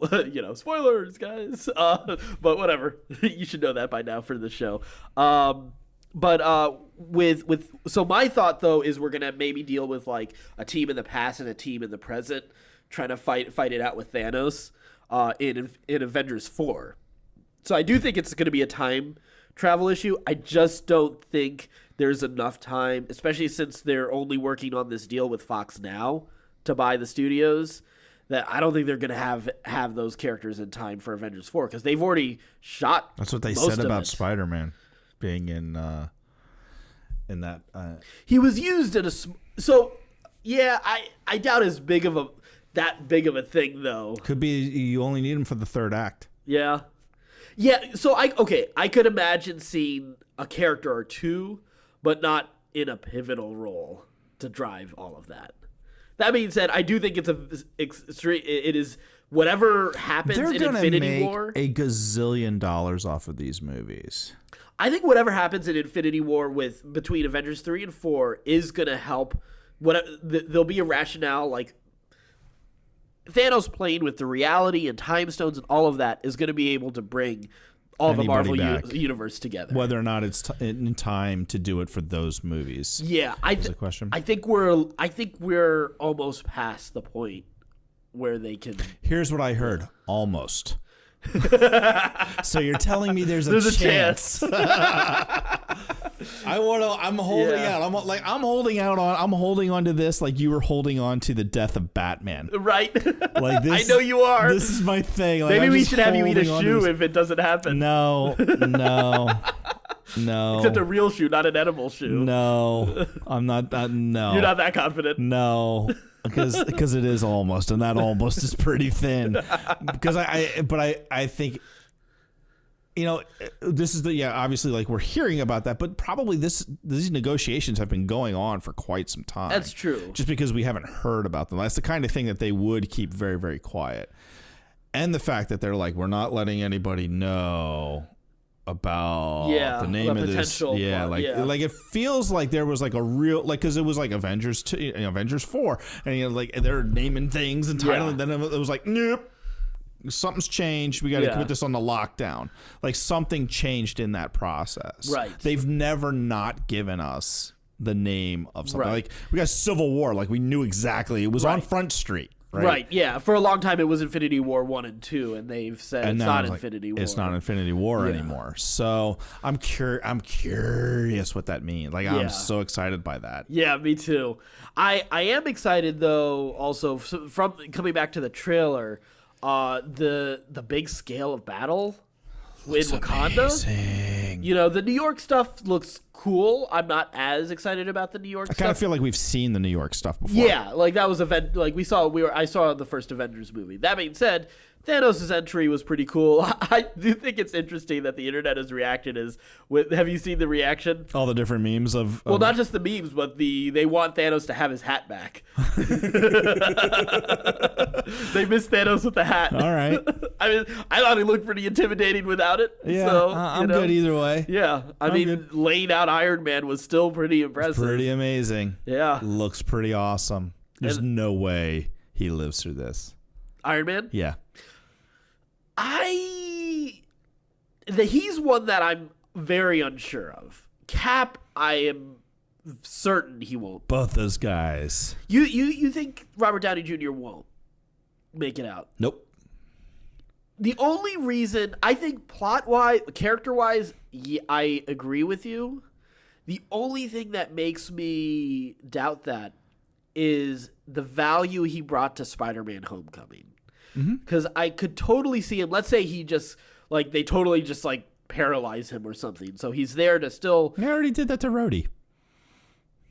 spoilers, guys. But whatever. You should know that by now for the show. So my thought though is we're gonna maybe deal with like a team in the past and a team in the present trying to fight it out with Thanos in Avengers 4. So I do think it's gonna be a time travel issue. I just don't think there's enough time, especially since they're only working on this deal with Fox now to buy the studios, that I don't think they're gonna have those characters in time for Avengers 4 because they've already shot. That's what they said about Spider-Man being in that he was used in I doubt that big of a thing though. Could be you only need him for the third act. So I could imagine seeing a character or two, but not in a pivotal role to drive all of that. That being said, I do think it is whatever happens in Infinity War. They're gonna make $1 gazillion off of these movies. I think whatever happens in Infinity War between Avengers 3 and 4 is going to help. There'll be a rationale, like Thanos playing with the reality and time stones and all of that is going to be able to bring all the Marvel universe together. Whether or not it's in time to do it for those movies. Yeah, is a question. I think we're almost past the point where they can. Here's what I heard. Almost. So you're telling me there's a chance. I'm holding out. I'm holding on to this like you were holding on to the death of Batman. Right. Like this, I know you are. This is my thing. Like, maybe we should have you eat a shoe if it doesn't happen. No. Except a real shoe, not an edible shoe. No. I'm not that. No. You're not that confident. No. Because it is almost, and that almost is pretty thin. Because I think, this is obviously like we're hearing about that, but probably these negotiations have been going on for quite some time. That's true. Just because we haven't heard about them. That's the kind of thing that they would keep very, very quiet. And the fact that they're like, we're not letting anybody know about the name of this. Like it feels like there was like a real, like, because it was like Avengers 2, Avengers 4, and like they're naming things and titling. Then it was like, nope, something's changed. We got to put this on the lockdown. Like something changed in that process. Right. They've never not given us the name of something. Like we got Civil War. Like we knew exactly it was on Front Street. Right. Yeah. For a long time, it was Infinity War 1 and 2, and they've said it's not Infinity War. It's not Infinity War anymore. So I'm curious what that means. Like I'm so excited by that. Yeah, me too. I am excited though. Also, from coming back to the trailer, the big scale of battle with Wakanda. Amazing. The New York stuff looks cool. I'm not as excited about the New York stuff. I kind of feel like we've seen the New York stuff before. Yeah, like that was I saw the first Avengers movie. That being said, Thanos' entry was pretty cool. I do think it's interesting that the internet has reacted have you seen the reaction? All the different memes of well, not just the memes, but they want Thanos to have his hat back. They miss Thanos with the hat. All right. I mean, I thought he looked pretty intimidating without it. Yeah, so, I'm good either way. Yeah, I mean, laying out Iron Man was still pretty impressive. It's pretty amazing. Yeah. Looks pretty awesome. There's no way he lives through this. Iron Man? Yeah. He's one that I'm very unsure of. Cap, I am certain he won't. Both those guys. You think Robert Downey Jr. won't make it out? Nope. The only reason, I think plot-wise, character-wise, I agree with you. The only thing that makes me doubt that is the value he brought to Spider-Man Homecoming. Because I could totally see him. Let's say he just they totally just paralyze him or something. So he's there to still. They already did that to Rhodey.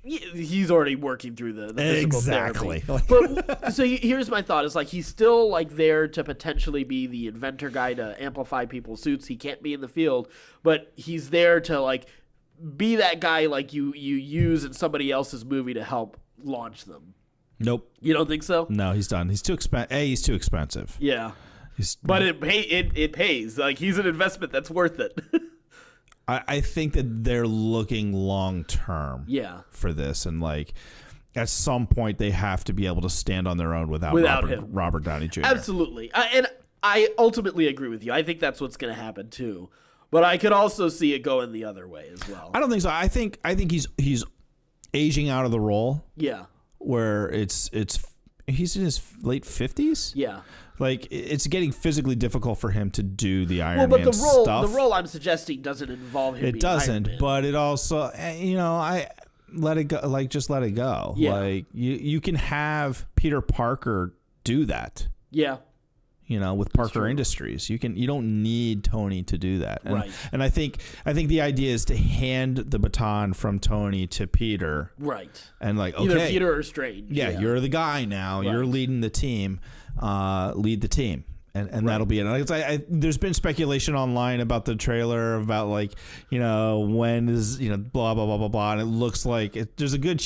He's already working through the physical therapy. But so here's my thought: is he's still there to potentially be the inventor guy to amplify people's suits. He can't be in the field, but he's there to be that guy like you use in somebody else's movie to help launch them. Nope. You don't think so? No, he's done. He's too expensive. He's too expensive. Yeah. But it pays. Like, he's an investment that's worth it. I think that they're looking long term. Yeah. For this, and like at some point they have to be able to stand on their own without Robert Downey Jr. Absolutely, and I ultimately agree with you. I think that's what's going to happen too. But I could also see it going the other way as well. I don't think so. I think he's aging out of the role. Yeah. Where he's in his late 50s. Yeah. Like, it's getting physically difficult for him to do the Iron Man stuff. The role I'm suggesting doesn't involve him. It doesn't, Iron Man. But it also, I let it go. Like, just let it go. Yeah. Like, you can have Peter Parker do that. Yeah. With Parker Industries, you don't need Tony to do that. And, right. And I think the idea is to hand the baton from Tony to Peter. Right. And like, okay, either Peter or Strange. Yeah, you're the guy now. Right. You're leading the team. Lead the team. And right. That'll be it. There's been speculation online about the trailer about like, when is, blah, blah, blah, blah, blah. And it looks like there's a good,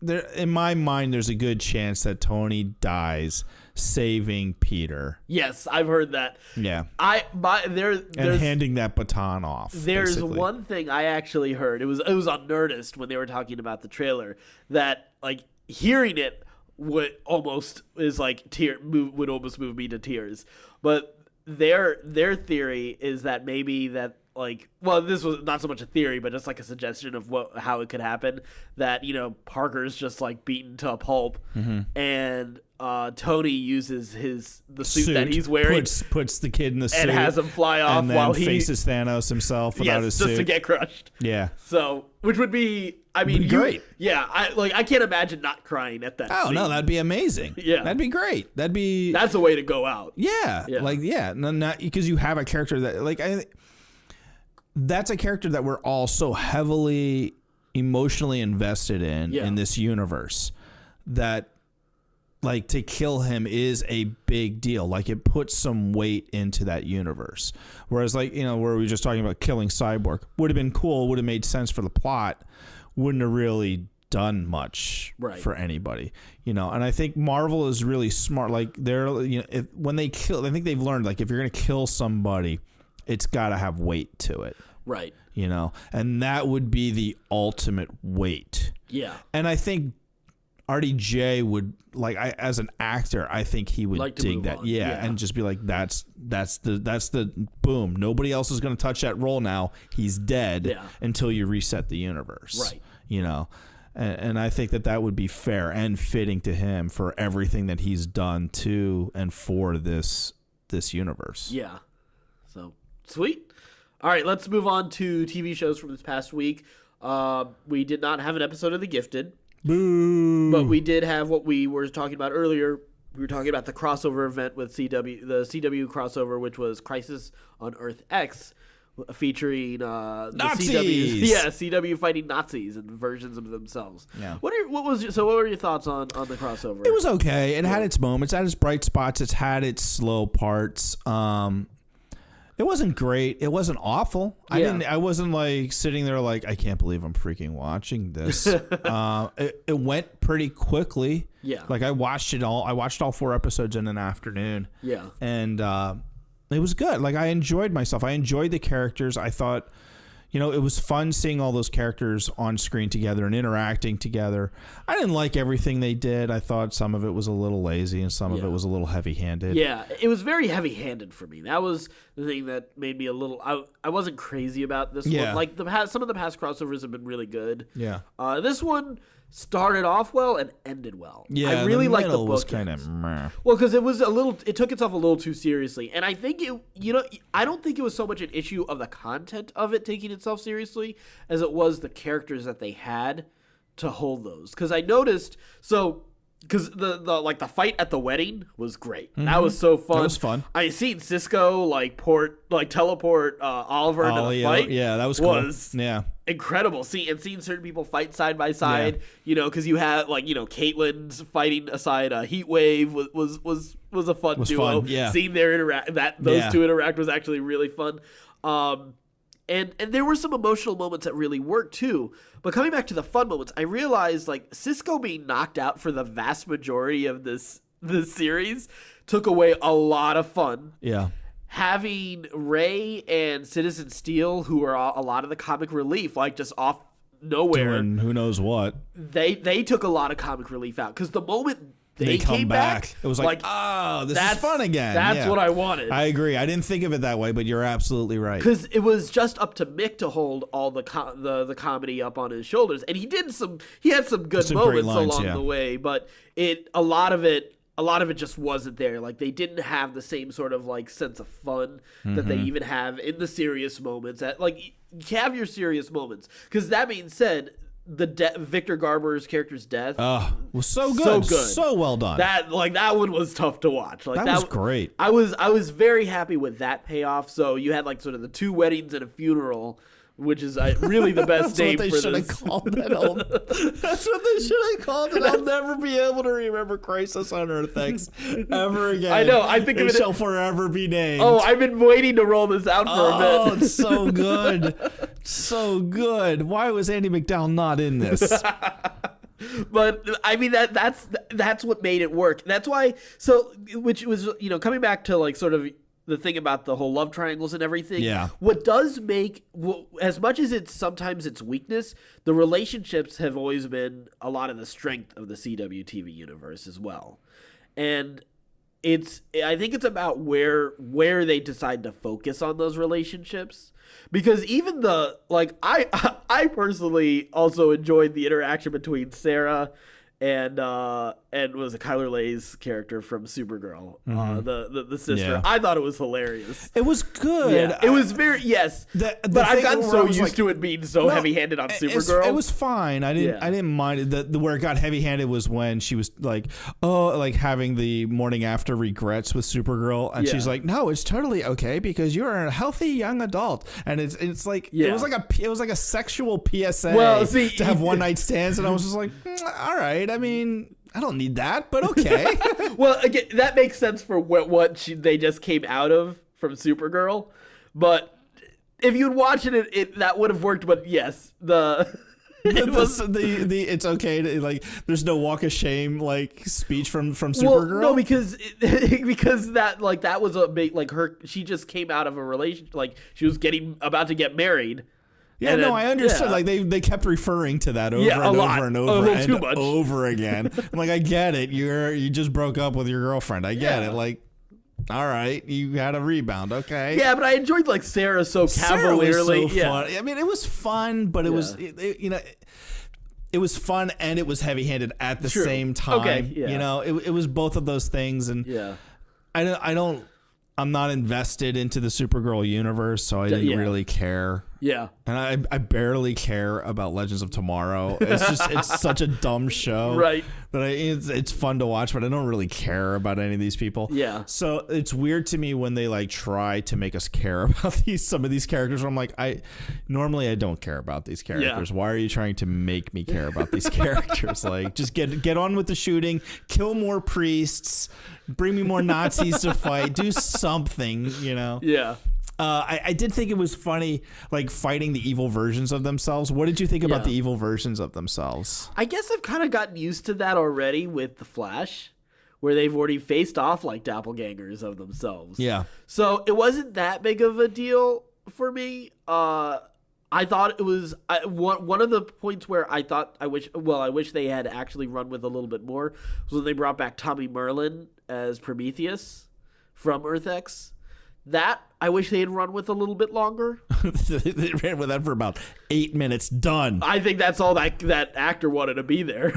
in my mind, there's a good chance that Tony dies saving Peter. Yes, I've heard that. Yeah. There's handing that baton off. There's basically. One thing I actually heard. It was on Nerdist when they were talking about the trailer that like hearing it would almost move me to tears. But their theory is that maybe that this was not so much a theory, but just like a suggestion of how it could happen. That Parker's just like beaten to a pulp, and Tony uses the suit that he's wearing, puts the kid in the suit, and has him fly off and then while he faces Thanos himself without his suit, just to get crushed. Yeah. So, which would be, great. Yeah, I can't imagine not crying at that. scene. No, that'd be amazing. Yeah, that'd be great. That's a way to go out. Yeah, not because you have a character that that's a character that we're all so heavily emotionally invested in this universe that to kill him is a big deal. Like, it puts some weight into that universe. Whereas where we were just talking about killing Cyborg would have been cool, would have made sense for the plot, wouldn't have really done much for anybody, and I think Marvel is really smart. Like, they're, when they kill, I think they've learned, like, if you're going to kill somebody, it's got to have weight to it. Right. And that would be the ultimate weight. Yeah. And I think RDJ would, as an actor, I think he would dig that. Yeah, and just be like, that's the boom. Nobody else is going to touch that role now. He's dead until you reset the universe. Right. And I think that would be fair and fitting to him for everything that he's done to and for this universe. Yeah. So, sweet. All right, let's move on to TV shows from this past week. We did not have an episode of The Gifted. Boo! But we did have what we were talking about earlier. We were talking about the crossover event with the CW crossover, which was Crisis on Earth X, featuring Nazis. CW fighting Nazis and versions of themselves. Yeah. What were your thoughts on the crossover? It was okay. It had its moments, it had its bright spots, it's had its slow parts. It wasn't great. It wasn't awful. I wasn't sitting there I can't believe I'm freaking watching this. It went pretty quickly. Yeah. I watched it all. I watched all 4 episodes in an afternoon. Yeah. And it was good. I enjoyed myself. I enjoyed the characters. I thought, it was fun seeing all those characters on screen together and interacting together. I didn't like everything they did. I thought some of it was a little lazy and some of it was a little heavy-handed. Yeah, it was very heavy-handed for me. That was the thing that made me a little... I wasn't crazy about this one. Some of the past crossovers have been really good. Yeah. This one started off well and ended well. Yeah, I really liked the book. Was kind of meh. Well, because it took itself a little too seriously, and I think I don't think it was so much an issue of the content of it taking itself seriously as it was the characters that they had to hold those. Because I noticed because the fight at the wedding was great. Mm-hmm. That was so fun. That was fun. I seen Cisco teleport Oliver into the fight. Yeah, that was cool. Yeah. Incredible. Seeing certain people fight side by side, because you had Caitlyn's fighting aside Heat Wave was a fun duo. Fun. Yeah. Seeing those two interact was actually really fun. And there were some emotional moments that really worked too. But coming back to the fun moments, I realized like Cisco being knocked out for the vast majority of this series took away a lot of fun. Yeah. Having Ray and Citizen Steel, who are a lot of the comic relief, like just off nowhere, doing who knows what, they took a lot of comic relief out because the moment they came back, it was like oh, this is fun again. That's what I wanted. I agree. I didn't think of it that way, but you're absolutely right. Because it was just up to Mick to hold all the comedy up on his shoulders, and he had some good moments along the way, but a lot of it just wasn't there. Like they didn't have the same sort of like sense of fun that they even have in the serious moments. Like you have your serious moments. Because that being said, Victor Garber's character's death was so good, so well done. That one was tough to watch. Like that was great. I was very happy with that payoff. So you had like sort of the 2 weddings and a funeral, which is really the best name for this. That's what they should have called it. I'll never be able to remember Crisis on Earth X ever again. I know. I think it shall forever be named. Oh, I've been waiting to roll this out for a bit. Oh, it's so good. So good. Why was Andy McDowell not in this? But I mean that's what made it work. That's why. So, which was coming back to like sort of the thing about the whole love triangles and everything. Yeah. What does make, as much as it's sometimes its weakness, the relationships have always been a lot of the strength of the CW TV universe as well. And I think it's about where they decide to focus on those relationships. Because even I personally also enjoyed the interaction between Sarah and was Kyler Lay's character from Supergirl, the sister. Yeah. I thought it was hilarious. It was good. Yeah, it was very but I've gotten so used to it being so heavy-handed on Supergirl. It was fine. I didn't mind it. Where it got heavy-handed was when she was like having the morning after regrets with Supergirl, and she's like, "No, it's totally okay because you're a healthy young adult." And it's like it was like a sexual PSA to have one night stands, and I was just like, all right. I mean, I don't need that, but okay. Well, again, that makes sense for what they just came out of from Supergirl. But if you'd watched it, that would have worked. But yes, it's okay to like. There's no walk of shame like speech from Supergirl. Well, no, because that was a big she just came out of a relationship, like she was about to get married. Yeah, no, I understood. Yeah. Like they kept referring to that over and over again. I'm like, I get it. You just broke up with your girlfriend. I get it. Like, all right, you had a rebound. Okay. Yeah, but I enjoyed like Sarah so cavalierly. So fun. I mean, it was fun, but it was it was fun and it was heavy-handed at the same time. Okay. Yeah. It was both of those things, and I'm not invested into the Supergirl universe, so I didn't really care. Yeah. And I barely care about Legends of Tomorrow. It's such a dumb show. Right. But it's fun to watch, but I don't really care about any of these people. Yeah. So it's weird to me when they like try to make us care about some of these characters. Where I'm like, normally I don't care about these characters. Yeah. Why are you trying to make me care about these characters? Like, just get on with the shooting, kill more priests, bring me more Nazis to fight, do something, Yeah. I did think it was funny, like fighting the evil versions of themselves. What did you think about the evil versions of themselves? I guess I've kind of gotten used to that already with The Flash, where they've already faced off like doppelgangers of themselves. Yeah. So it wasn't that big of a deal for me. I thought it was one of the points where I wish they had actually run with a little bit more was when they brought back Tommy Merlin as Prometheus from Earth X. That I wish they had run with a little bit longer. They ran with that for about 8 minutes. Done. I think that's all that actor wanted to be there.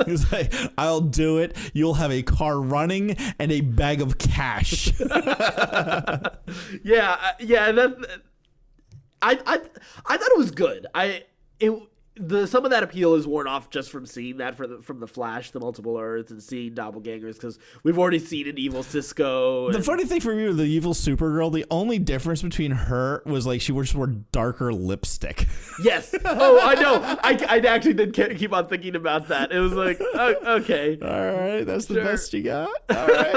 He's like, I'll do it. You'll have a car running and a bag of cash. Yeah. I thought it was good. Some of that appeal is worn off just from seeing that from the Flash, the multiple Earths, and seeing doppelgangers, because we've already seen an evil Cisco. The funny thing for me with the evil Supergirl, the only difference between her was like she just wore darker lipstick. Yes. Oh, I know. I actually did keep on thinking about that. It was like, okay. All right. That's the best you got? All right.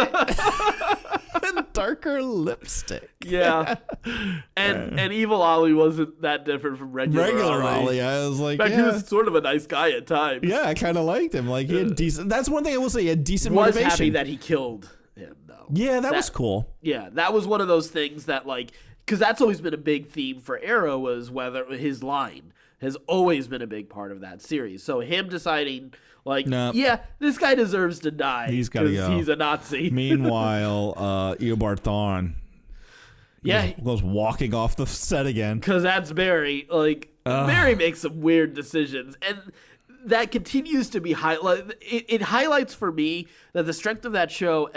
darker lipstick. Yeah. And Evil Ollie wasn't that different from regular Ollie. I was like, in fact, he was sort of a nice guy at times. Yeah, I kind of liked him. Like, he had decent. That's one thing I will say. He had decent motivation. Was happy that he killed him, though. Yeah, that was cool. Yeah, that was one of those things that, like, because that's always been a big theme for Arrow, was whether his line has always been a big part of that series. So him deciding, like, yeah, this guy deserves to die. He's got to go. He's a Nazi. Meanwhile, Eobard Thawne goes walking off the set again. Because that's Barry. Like, Barry makes some weird decisions. And that continues to be it highlights for me that the strength of that show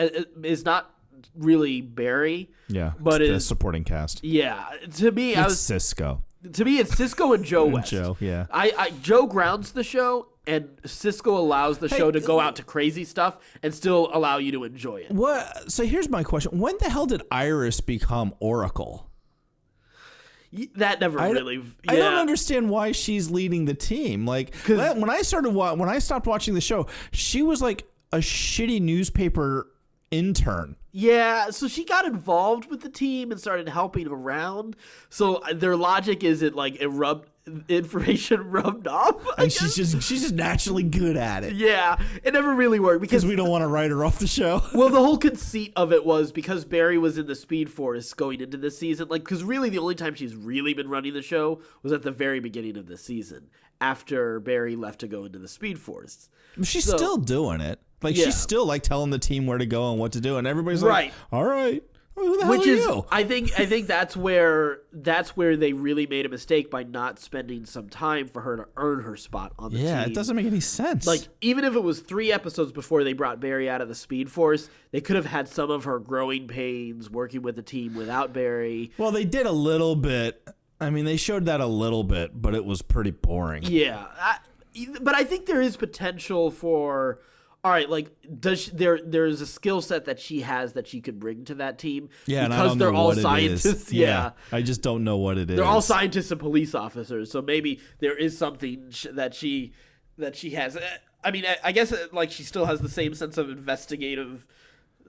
is not really Barry. Yeah, but it's the supporting cast. Yeah, to me, it's Cisco. To me, it's Cisco and Joe West. Joe, yeah. Joe grounds the show, and Cisco allows the show to go out to crazy stuff and still allow you to enjoy it. What? So here's my question: when the hell did Iris become Oracle? That never really. Yeah. I don't understand why she's leading the team. Like, when I stopped watching the show, she was like a shitty newspaper intern. Yeah, so she got involved with the team and started helping around. So their logic is information rubbed off. And she's just naturally good at it. Yeah, it never really worked because we don't want to write her off the show. Well, the whole conceit of it was because Barry was in the Speed Force going into this season. Like, because really the only time she's really been running the show was at the very beginning of the season after Barry left to go into the Speed Force. She's still doing it. Like, she's still, like, telling the team where to go and what to do, and everybody's like, all right. Who the hell are you? I think that's where they really made a mistake by not spending some time for her to earn her spot on the team. Yeah, it doesn't make any sense. Like, even if it was 3 episodes before they brought Barry out of the Speed Force, they could have had some of her growing pains working with the team without Barry. Well, they did a little bit. I mean, they showed that a little bit, but it was pretty boring. Yeah, but I think there is potential for. All right, like there's a skill set that she has that she could bring to that team. Yeah, because they're all scientists. Yeah, I just don't know what it is. They're all scientists and police officers, so maybe there is something that she has. I mean, I guess like she still has the same sense of investigative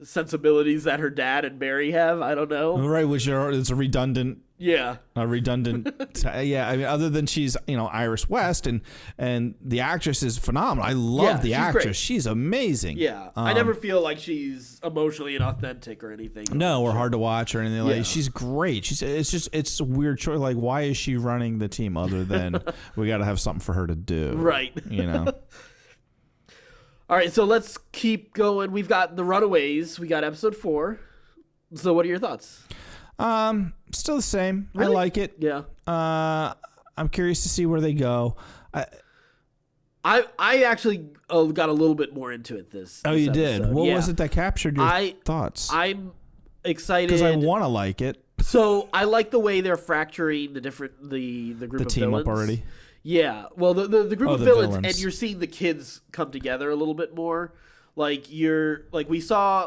sensibilities that her dad and Barry have. I don't know. Right, which is a redundant. Yeah. A redundant. Yeah, I mean, other than she's, Iris West and the actress is phenomenal. I love the actress. Great. She's amazing. Yeah. I never feel like she's emotionally inauthentic or anything. No, or hard to watch or anything like. She's great. It's a weird choice. Like, why is she running the team other than we got to have something for her to do? Right. All right, so let's keep going. We've got the Runaways. We got episode 4. So what are your thoughts? Still the same. Really? I like it. Yeah. I'm curious to see where they go. I actually got a little bit more into it this you episode. Did? What was it that captured your thoughts? I'm excited because I want to like it. So I like the way they're fracturing the group of villains. Team up already. Yeah, well, the group of villains, and you're seeing the kids come together a little bit more. Like we saw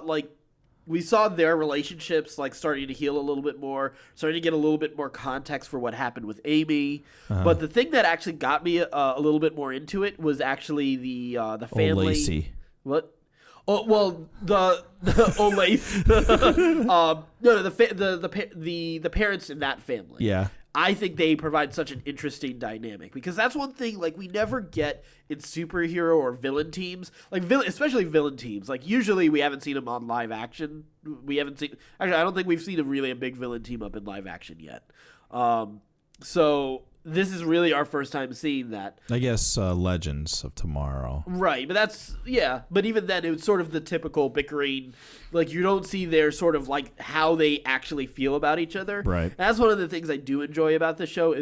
their relationships like starting to heal a little bit more, starting to get a little bit more context for what happened with Amy. But the thing that actually got me a little bit more into it was actually the family. Olicity. What? Oh well, the Olace. The parents in that family. Yeah. I think they provide such an interesting dynamic because that's one thing like we never get in superhero or villain teams, like especially villain teams. Like usually we haven't seen them on live action. I don't think we've seen a big villain team up in live action yet. So this is really our first time seeing that. I guess Legends of Tomorrow. Right, but even then it was sort of the typical bickering. Like you don't see their sort of like how they actually feel about each other. Right. And that's one of the things I do enjoy about the show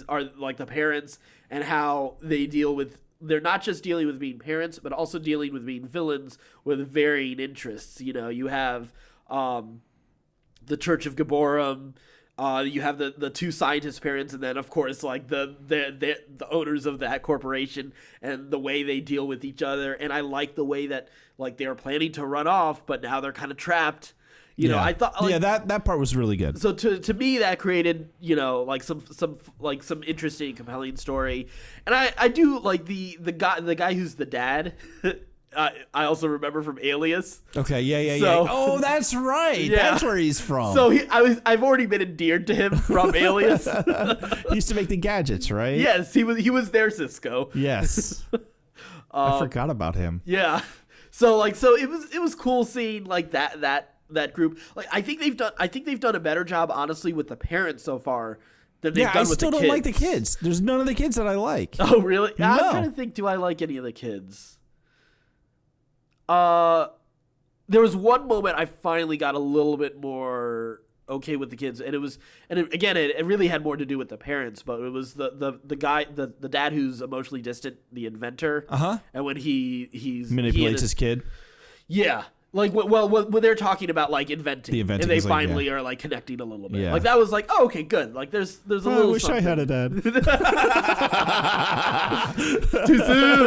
are like the parents and how they deal with. They're not just dealing with being parents, but also dealing with being villains with varying interests. You have the Church of Gabborim. You have the 2 scientist parents, and then of course like the owners of that corporation and the way they deal with each other. And I like the way that like they were planning to run off, but now they're kind of trapped. I thought that part was really good. So to me that created like some interesting, compelling story. And I do like the guy who's the dad. I also remember from Alias. Okay, yeah. Oh, that's right. Yeah. That's where he's from. So I've already been endeared to him from Alias. He used to make the gadgets, right? Yes, he was their Cisco. Yes. I forgot about him. Yeah. So it was cool seeing like that group. Like I think they've done a better job, honestly, with the parents so far than they've done with the kids. I still don't like the kids. There's none of the kids that I like. Oh, really? No. I'm trying to think, do I like any of the kids? There was one moment I finally got a little bit more okay with the kids, and it really had more to do with the parents, but it was the guy, the dad who's emotionally distant, the inventor. And when he manipulates his kid. Yeah. Like, when they're talking about, like, inventing, and they finally are, like, connecting a little bit. Yeah. Like, that was like, oh, okay, good. Like, there's a little I wish something. I had a dad. Too soon.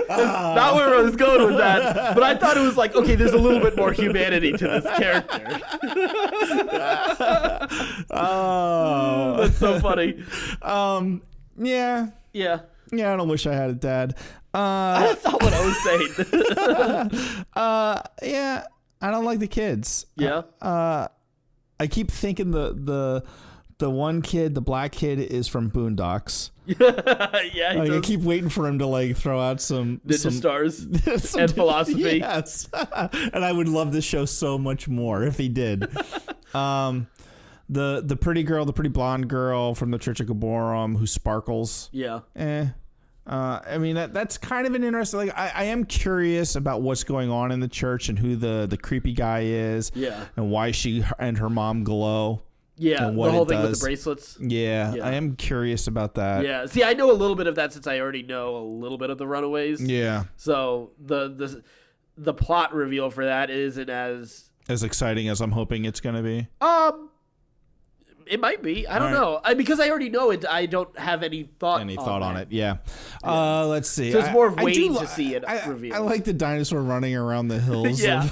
That's not where I was going with that. But I thought it was like, okay, there's a little bit more humanity to this character. Oh. That's so funny. Yeah. Yeah. Yeah, I don't wish I had a dad. That's not what I was saying. Yeah, I don't like the kids. Yeah. I keep thinking the one kid, the black kid, is from Boondocks. Yeah, I keep waiting for him to like throw out some stars and philosophy. Yes, and I would love this show so much more if he did. The pretty girl, the pretty blonde girl from the Church of Gaborum who sparkles. Yeah. I mean that's kind of an interesting. Like I am curious about what's going on in the church and who the creepy guy is. Yeah. And why she and her mom glow. Yeah. And what the whole thing does. with the bracelets. Yeah, I am curious about that. Yeah. See, I know a little bit of that since I already know a little bit of the Runaways. Yeah. So the plot reveal for that isn't as exciting as I'm hoping it's going to be. It might be. I don't know. Because I already know it, I don't have any thought on it. Yeah. Let's see. So it's more of waiting to see it revealed. I like the dinosaur running around the hills. Yeah.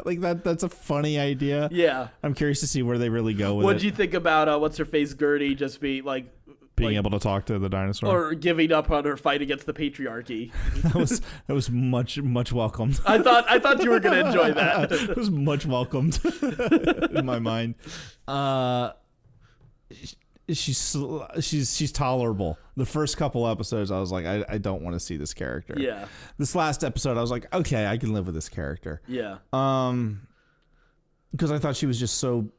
Like that's a funny idea. Yeah. I'm curious to see where they really go with it. What did you think about what's her face Gertie just being able to talk to the dinosaur, or giving up on her fight against the patriarchy? that was much welcomed. I thought you were going to enjoy that. It was much welcomed in my mind. She's tolerable. The first couple episodes, I was like, I don't want to see this character. Yeah. This last episode, I was like, okay, I can live with this character. Yeah. Because I thought she was just so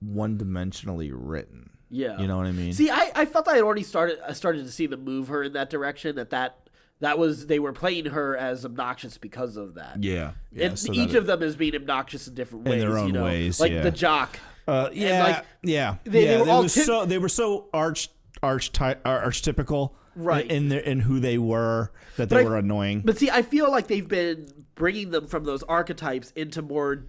one-dimensionally written. Yeah. You know what I mean? See, I felt I had already started to see them move her in that direction. That was, they were playing her as obnoxious because of that. Yeah. And so each of them is being obnoxious in different ways. In their own ways. Like the jock. They were so archetypical, right, in who they were, that they were annoying. But see, I feel like they've been bringing them from those archetypes into more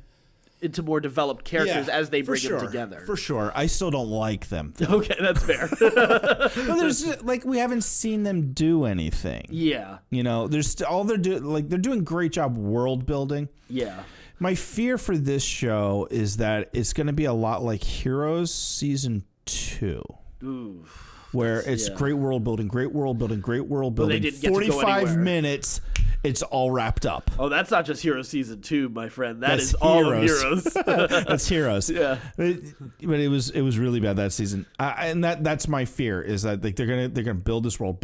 developed characters as they bring them together. For sure, I still don't like them. Okay, that's fair. But there's we haven't seen them do anything. Yeah, there's all they're doing. They're doing a great job world building. Yeah. My fear for this show is that it's going to be a lot like Heroes Season 2. Oof. Where it's great world building. Well, they didn't get 45 minutes, it's all wrapped up. Oh, that's not just Heroes Season 2, my friend. That's all of Heroes. That's Heroes. Yeah. But it was really bad that season. And that's my fear, is that they're gonna build this world.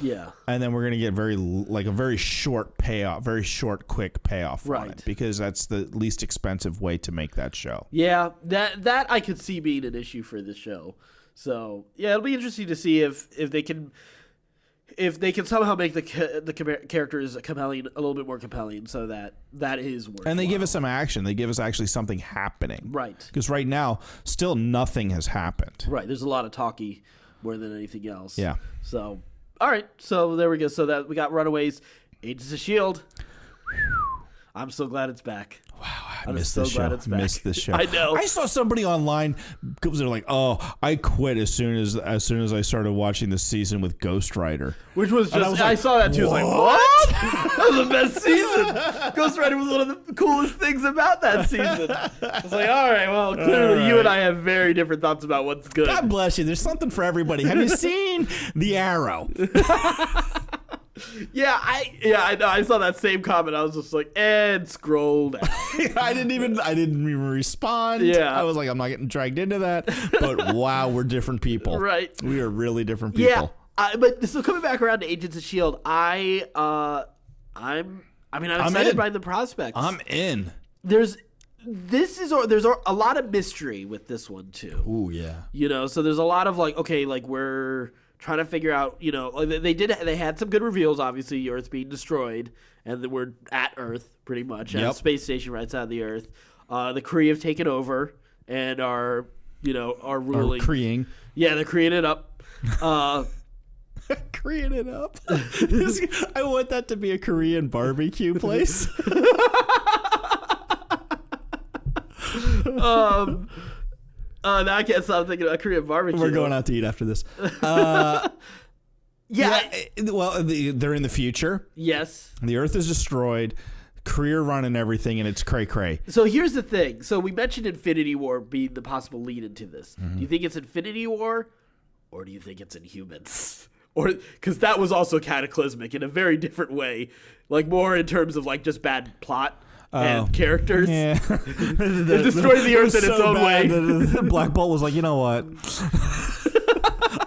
Yeah. And then we're gonna get a very short payoff, very short, quick payoff on it, because that's the least expensive way to make that show. Yeah, that I could see being an issue for this show. So yeah, it'll be interesting to see if they can somehow make the characters compelling, a little bit more compelling, so that is worthwhile. And they give us some action. They give us actually something happening. Right. Because right now, still nothing has happened. Right. There's a lot of talky more than anything else. Yeah. So, all right. So there we go. So that we got Runaways, Agents of S.H.I.E.L.D. I'm so glad it's back. Wow. I missed this show. Missed this show. I know. I saw somebody online because they're like, "Oh, I quit as soon as I started watching the season with Ghost Rider," which was just. I saw that too. I was like, "What? That was the best season." Ghost Rider was one of the coolest things about that season. I was like, "All right, well, clearly you and I have very different thoughts about what's good." God bless you. There's something for everybody. Have you seen The Arrow? I know. I saw that same comment. I was just like, and scroll down. I didn't even respond. Yeah. I was like, I'm not getting dragged into that. But wow, we're different people. Right. We are really different people. Yeah. But so coming back around to Agents of S.H.I.E.L.D., I'm excited by the prospects. I'm in. There's a lot of mystery with this one too. Ooh, yeah. So there's a lot of we're trying to figure out, they had some good reveals, obviously, Earth being destroyed, and we're at Earth, pretty much, at a space station right outside the Earth. The Kree have taken over and are ruling. Are Kreeing. Yeah, they're Kreeing it up. Kreeing it up? I want that to be a Korean barbecue place. Now I can't stop thinking about Korean barbecue. We're going out to eat after this. Well, they're in the future. Yes. The Earth is destroyed. Kree running everything, and it's cray-cray. So here's the thing. So we mentioned Infinity War being the possible lead into this. Mm-hmm. Do you think it's Infinity War, or do you think it's Inhumans? Or because that was also cataclysmic in a very different way, more in terms of just bad plot. And characters. Yeah. It destroyed the Earth in its own way. The Black Bolt was like, you know what?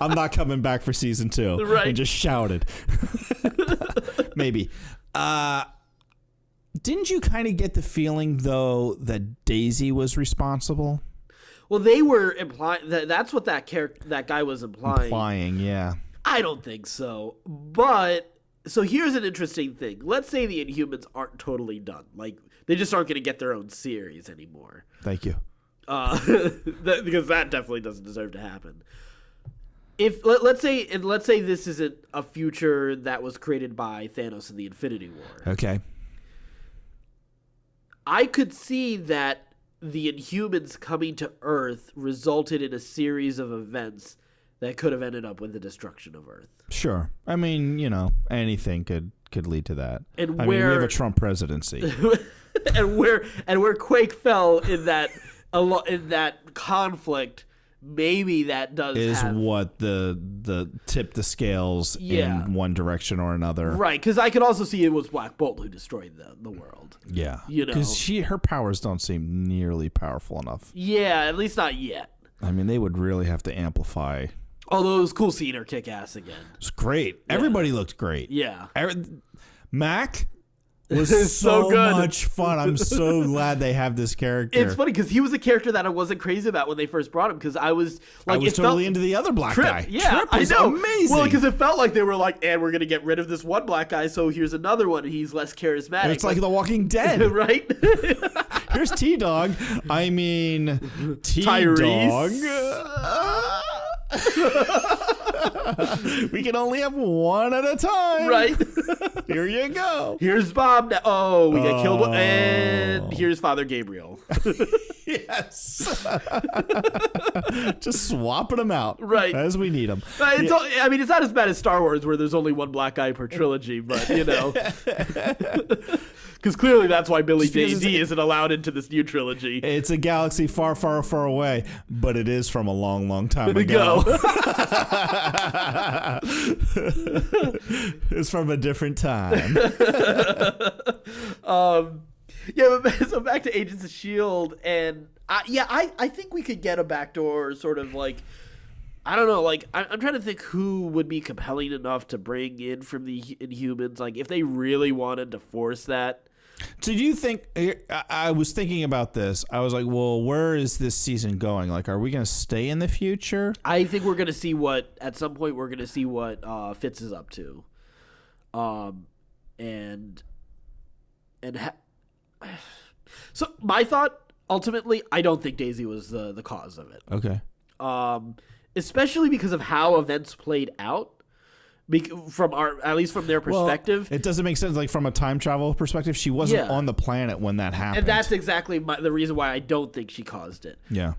I'm not coming back for season 2. Right. And just shouted. Maybe. Didn't you kind of get the feeling, though, that Daisy was responsible? Well, they were implying that's what that guy was implying. Implying, yeah. I don't think so. But so here's an interesting thing. Let's say the Inhumans aren't totally done. They just aren't going to get their own series anymore. Thank you. Because that definitely doesn't deserve to happen. If let's say this isn't a future that was created by Thanos in the Infinity War. Okay. I could see that the Inhumans coming to Earth resulted in a series of events that could have ended up with the destruction of Earth. Sure. I mean, anything could lead to that. And we have a Trump presidency. and where Quake fell in that conflict, maybe that does what the tip the scales in one direction or another. Right, because I could also see it was Black Bolt who destroyed the world. Yeah, because her powers don't seem nearly powerful enough. Yeah, at least not yet. I mean, they would really have to amplify. Although it was cool seeing her kick ass again. It was great. Yeah. Everybody looked great. Yeah. Mac was so good. Much fun. I'm so glad they have this character. It's funny because he was a character that I wasn't crazy about when they first brought him because I was totally into the other black guy. Yeah, Trip was amazing. Well, because it felt like they were and we're going to get rid of this one black guy, so here's another one, and he's less charismatic. It's like The Walking Dead. Right? Here's T-Dog. I mean, T-Dog. We can only have one at a time. Right. Here you go. Here's Bob. Oh, we got killed. And here's Father Gabriel. Yes. Just swapping them out. Right. As we need them. It's not as bad as Star Wars where there's only one black guy per trilogy, but, Because clearly that's why Billy J.D. isn't allowed into this new trilogy. It's a galaxy far, far, far away, but it is from a long, long time ago. It's from a different time. So back to Agents of S.H.I.E.L.D. And I think we could get a backdoor sort of I don't know, I'm trying to think who would be compelling enough to bring in from the Inhumans, if they really wanted to force that. So do you think, I was thinking about this, I was like, well, where is this season going? Are we going to stay in the future? I think we're going to see at some point we're going to see what Fitz is up to. So my thought, ultimately, I don't think Daisy was the cause of it. Okay. Especially because of how events played out. At least from their perspective. Well, it doesn't make sense. Like from a time travel perspective, she wasn't on the planet when that happened. And that's exactly the reason why I don't think she caused it. Yeah.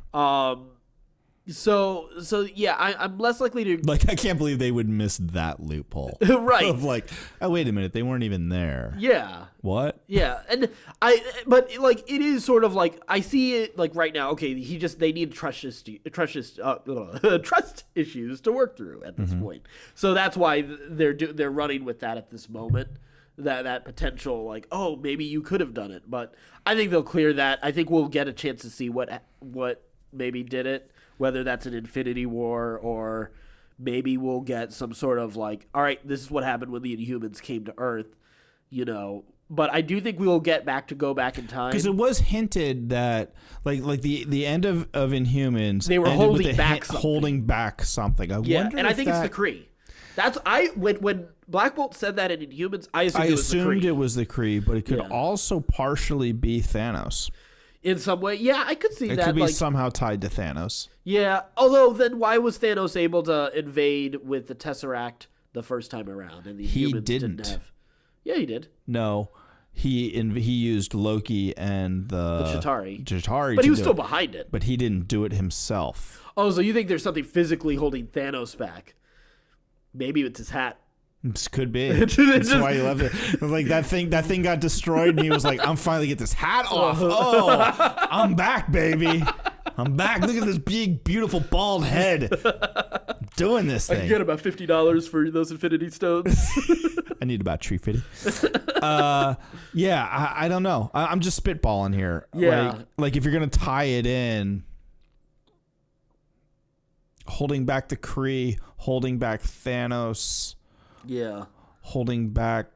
So yeah, I'm less likely to like. I can't believe they would miss that loophole, right? Of like, oh wait a minute, they weren't even there. Yeah. What? Yeah, and but like it is sort of like I see it like right now. Okay, they need trust issues to work through at this point. So that's why they're running with that at this moment. That potential like, oh, maybe you could have done it, but I think they'll clear that. I think we'll get a chance to see what maybe did it. Whether that's an Infinity War or maybe we'll get some sort of like, all right, this is what happened when the Inhumans came to Earth, But I do think we will go back in time. Because it was hinted that like the end of Inhumans, they were holding back something. I yeah, wonder and I think it's the Kree. That's when Black Bolt said that in Inhumans, I assumed it was the Kree, but it could also partially be Thanos. In some way, yeah, I could see that. It could be somehow tied to Thanos. Yeah, although then why was Thanos able to invade with the Tesseract the first time around, and the humans didn't have? Yeah, he did. No, he used Loki and the Chitauri, but he was still behind it. But he didn't do it himself. Oh, so you think there's something physically holding Thanos back? Maybe it's his hat. This could be. That's why he left it. Like that thing got destroyed, and he was like, "I'm finally get this hat off. Oh, I'm back, baby. I'm back. Look at this big, beautiful, bald head. I'm doing this thing. I can get about $50 for those Infinity Stones. I need about $350. Yeah, I don't know. I'm just spitballing here. Yeah, like if you're gonna tie it in, holding back the Kree, holding back Thanos. Yeah. Holding back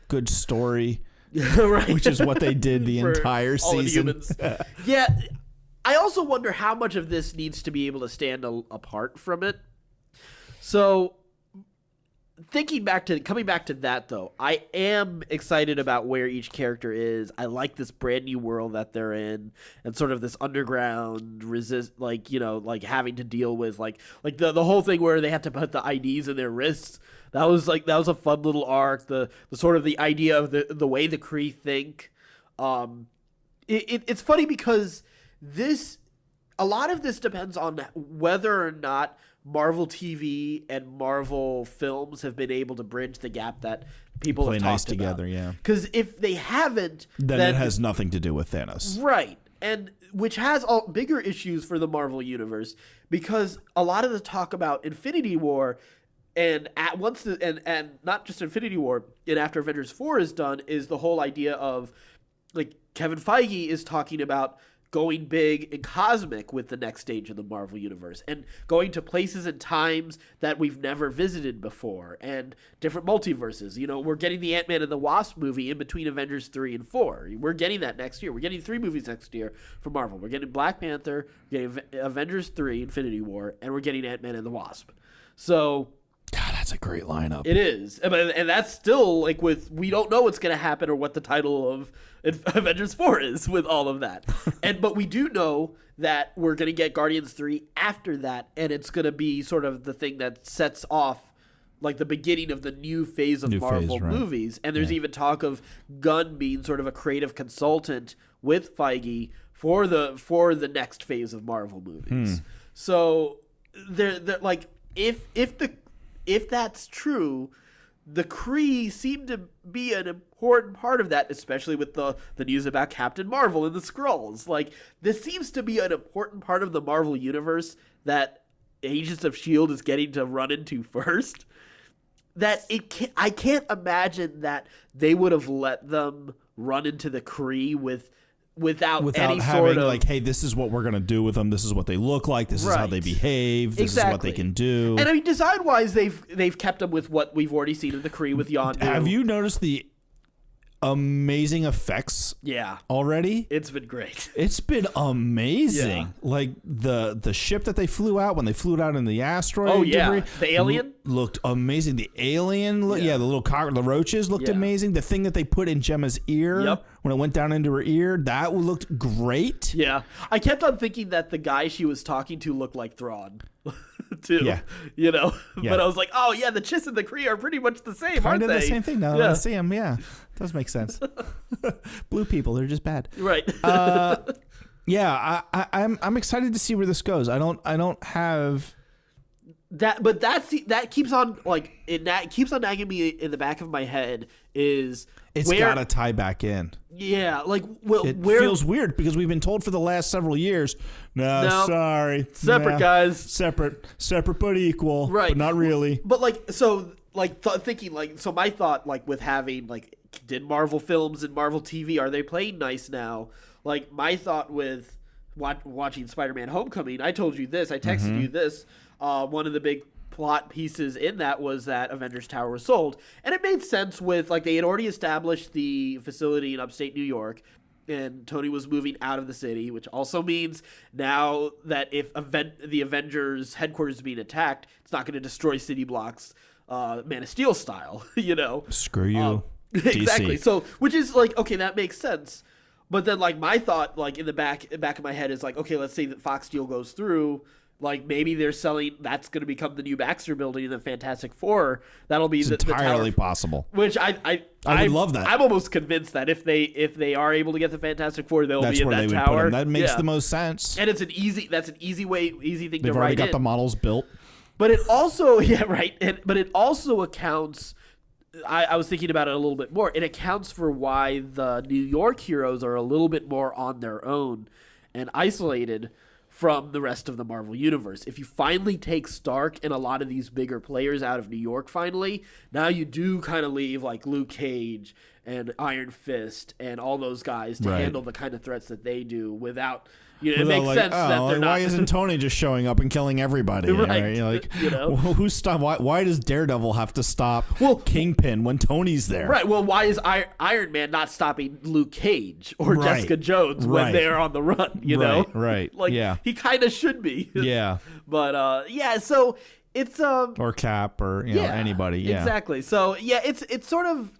good story. Right. Which is what they did the entire season. Yeah. I also wonder how much of this needs to be able to stand apart from it. So coming back to that though, I am excited about where each character is. I like this brand new world that they're in, and sort of this underground like having to deal with like the whole thing where they have to put the IDs in their wrists. That was a fun little arc. The sort of the idea of the way the Kree think. It's funny because a lot of this depends on whether or not Marvel TV and Marvel films have been able to bridge the gap that people have talked nice together, about. yeah. Because if they haven't, then it has nothing to do with Thanos, right? And which has bigger issues for the Marvel universe, because a lot of the talk about Infinity War. And and not just Infinity War, and after Avengers 4 is done, is the whole idea of like Kevin Feige is talking about going big and cosmic with the next stage of the Marvel universe, and going to places and times that we've never visited before, and different multiverses. We're getting the Ant-Man and the Wasp movie in between Avengers 3 and 4. We're getting that next year. We're getting 3 movies next year for Marvel. We're getting Black Panther, we're getting Avengers 3, Infinity War, and we're getting Ant-Man and the Wasp. So God, that's a great lineup. It is. And that's still, like, we don't know what's going to happen or what the title of Avengers 4 is with all of that. But we do know that we're going to get Guardians 3 after that, and it's going to be sort of the thing that sets off, like, the beginning of the new phase of Marvel movies. And there's even talk of Gunn being sort of a creative consultant with Feige for the next phase of Marvel movies. So, they're like, if that's true, the Kree seem to be an important part of that, especially with the news about Captain Marvel and the Skrulls. Like, this seems to be an important part of the Marvel universe that Agents of S.H.I.E.L.D. is getting to run into first. I can't imagine that they would have let them run into the Kree without any having sort of like, hey, this is what we're gonna do with them. This is what they look like. This is how they behave. This is what they can do. And I mean, design wise, they've kept them with what we've already seen in the Kree with Yondu. Have you noticed the amazing effects? Yeah, already it's been great. It's been amazing. Like the ship that they flew out when they flew it out in the asteroid. Oh yeah, debris, the alien looked amazing. The alien, the little the roaches looked amazing. The thing that they put in Gemma's ear when it went down into her ear, that looked great. Yeah, I kept on thinking that the guy she was talking to looked like Thrawn. too. Yeah. You know, Yeah. but I was like, oh yeah, the Chiss and the Kree are pretty much the same, aren't Kind of they? the same thing. Now that I see them, yeah, does make sense. Blue people, they're just bad. Right. Yeah, I'm excited to see where this goes. I don't have that, but that keeps on that keeps on nagging me in the back of my head. It's got to tie back in. Yeah, it feels weird because we've been told for the last several years. No, sorry, separate guys, separate but equal, right? But not really. But thinking so my thought with having did Marvel films and Marvel TV, are they playing nice now? My thought with watching Spider-Man: Homecoming, I told you this, I texted you this. One of the big plot pieces in that was that Avengers Tower was sold, and it made sense with they had already established the facility in upstate New York, and Tony was moving out of the city, which also means now that if the Avengers headquarters is being attacked, it's not going to destroy city blocks, Man of Steel style, you know. Screw you, exactly. DC. So, which is okay, that makes sense. But then my thought in the back of my head is okay, let's say that Fox deal goes through. Maybe they're selling. That's going to become the new Baxter Building in the Fantastic Four. That'll be entirely the possible. Which I would love that. I'm almost convinced that if they are able to get the Fantastic Four, they'll be in that tower. That makes the most sense. And it's an easy thing They've to write. They've already got the models built. But it also but it also accounts. I was thinking about it a little bit more. It accounts for why the New York heroes are a little bit more on their own and isolated from the rest of the Marvel Universe. If you finally take Stark and a lot of these bigger players out of New York finally, now you do kind of leave Luke Cage and Iron Fist and all those guys to handle the kind of threats that they do without... it makes sense that they're not... Why isn't Tony just showing up and killing everybody? Right. Who's stop? Why does Daredevil have to stop Kingpin when Tony's there? Right. Well, why is Iron Man not stopping Luke Cage or Jessica Jones when they're on the run? You know, right? He kind of should be. Yeah. But so it's or Cap or anybody. Yeah. Exactly. So it's sort of.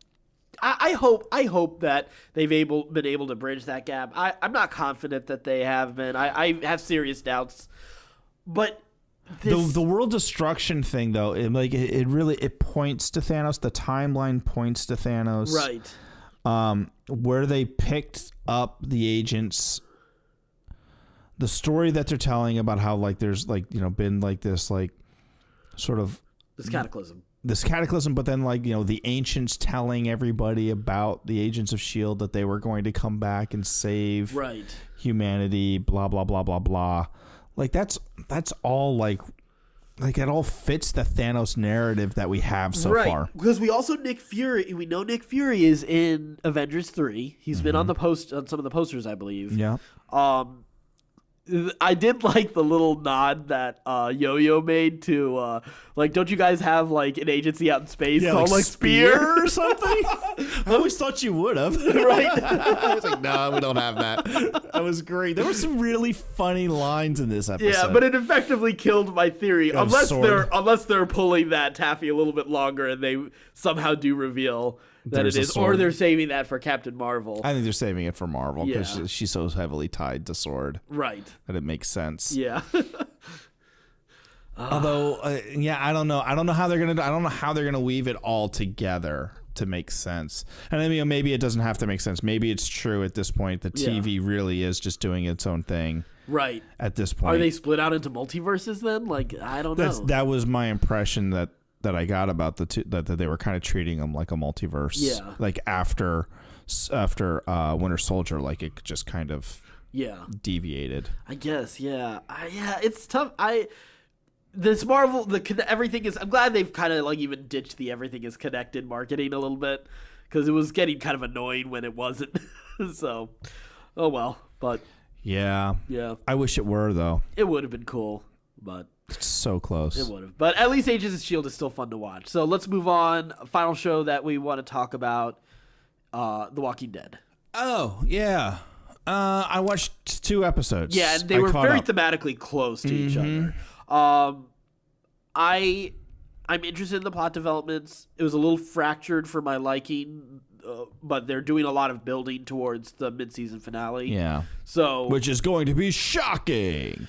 I hope that they've been able to bridge that gap. I'm not confident that they have been. I have serious doubts. But the world destruction thing, though, it really points to Thanos. The timeline points to Thanos. Right. Where they picked up the agents. The story that they're telling about how there's been this sort of this cataclysm. But then the ancients telling everybody about the agents of S.H.I.E.L.D. that they were going to come back and save humanity, blah, blah, blah, blah, blah. That's all it all fits the Thanos narrative that we have so far. Because we also we know Nick Fury is in Avengers 3. He's been on on some of the posters, I believe. Yeah. I did like the little nod that Yo-Yo made to don't you guys have an agency out in space called Spear or something? I always thought you would have. Right. I was no, we don't have that. That was great. There were some really funny lines in this episode. Yeah, but it effectively killed my theory unless they're pulling that taffy a little bit longer and they somehow do reveal that it is, or they're saving that for Captain Marvel. I think they're saving it for Marvel because she's so heavily tied to Sword, right? That it makes sense. Yeah. Although, I don't know. I don't know how they're gonna weave it all together to make sense. And I mean, maybe it doesn't have to make sense. Maybe it's true at this point. The TV really is just doing its own thing. Right. At this point, are they split out into multiverses then? I don't know. That was my impression that I got about the two, that they were kind of treating them like a multiverse. Yeah. After Winter Soldier, it just kind of deviated. I guess. Yeah. It's tough. This Marvel, everything is. I'm glad they've kind of even ditched the everything is connected marketing a little bit because it was getting kind of annoying when it wasn't. So, oh well. But yeah. I wish it were though. It would have been cool, but. It's so close. It would have. But at least Agents of S.H.I.E.L.D. is still fun to watch. So let's move on. Final show that we want to talk about, The Walking Dead. Oh, yeah. I watched 2 episodes. Yeah, and they were very thematically close to each other. I'm interested in the plot developments. It was a little fractured for my liking, but they're doing a lot of building towards the mid-season finale. Yeah. So, which is going to be shocking.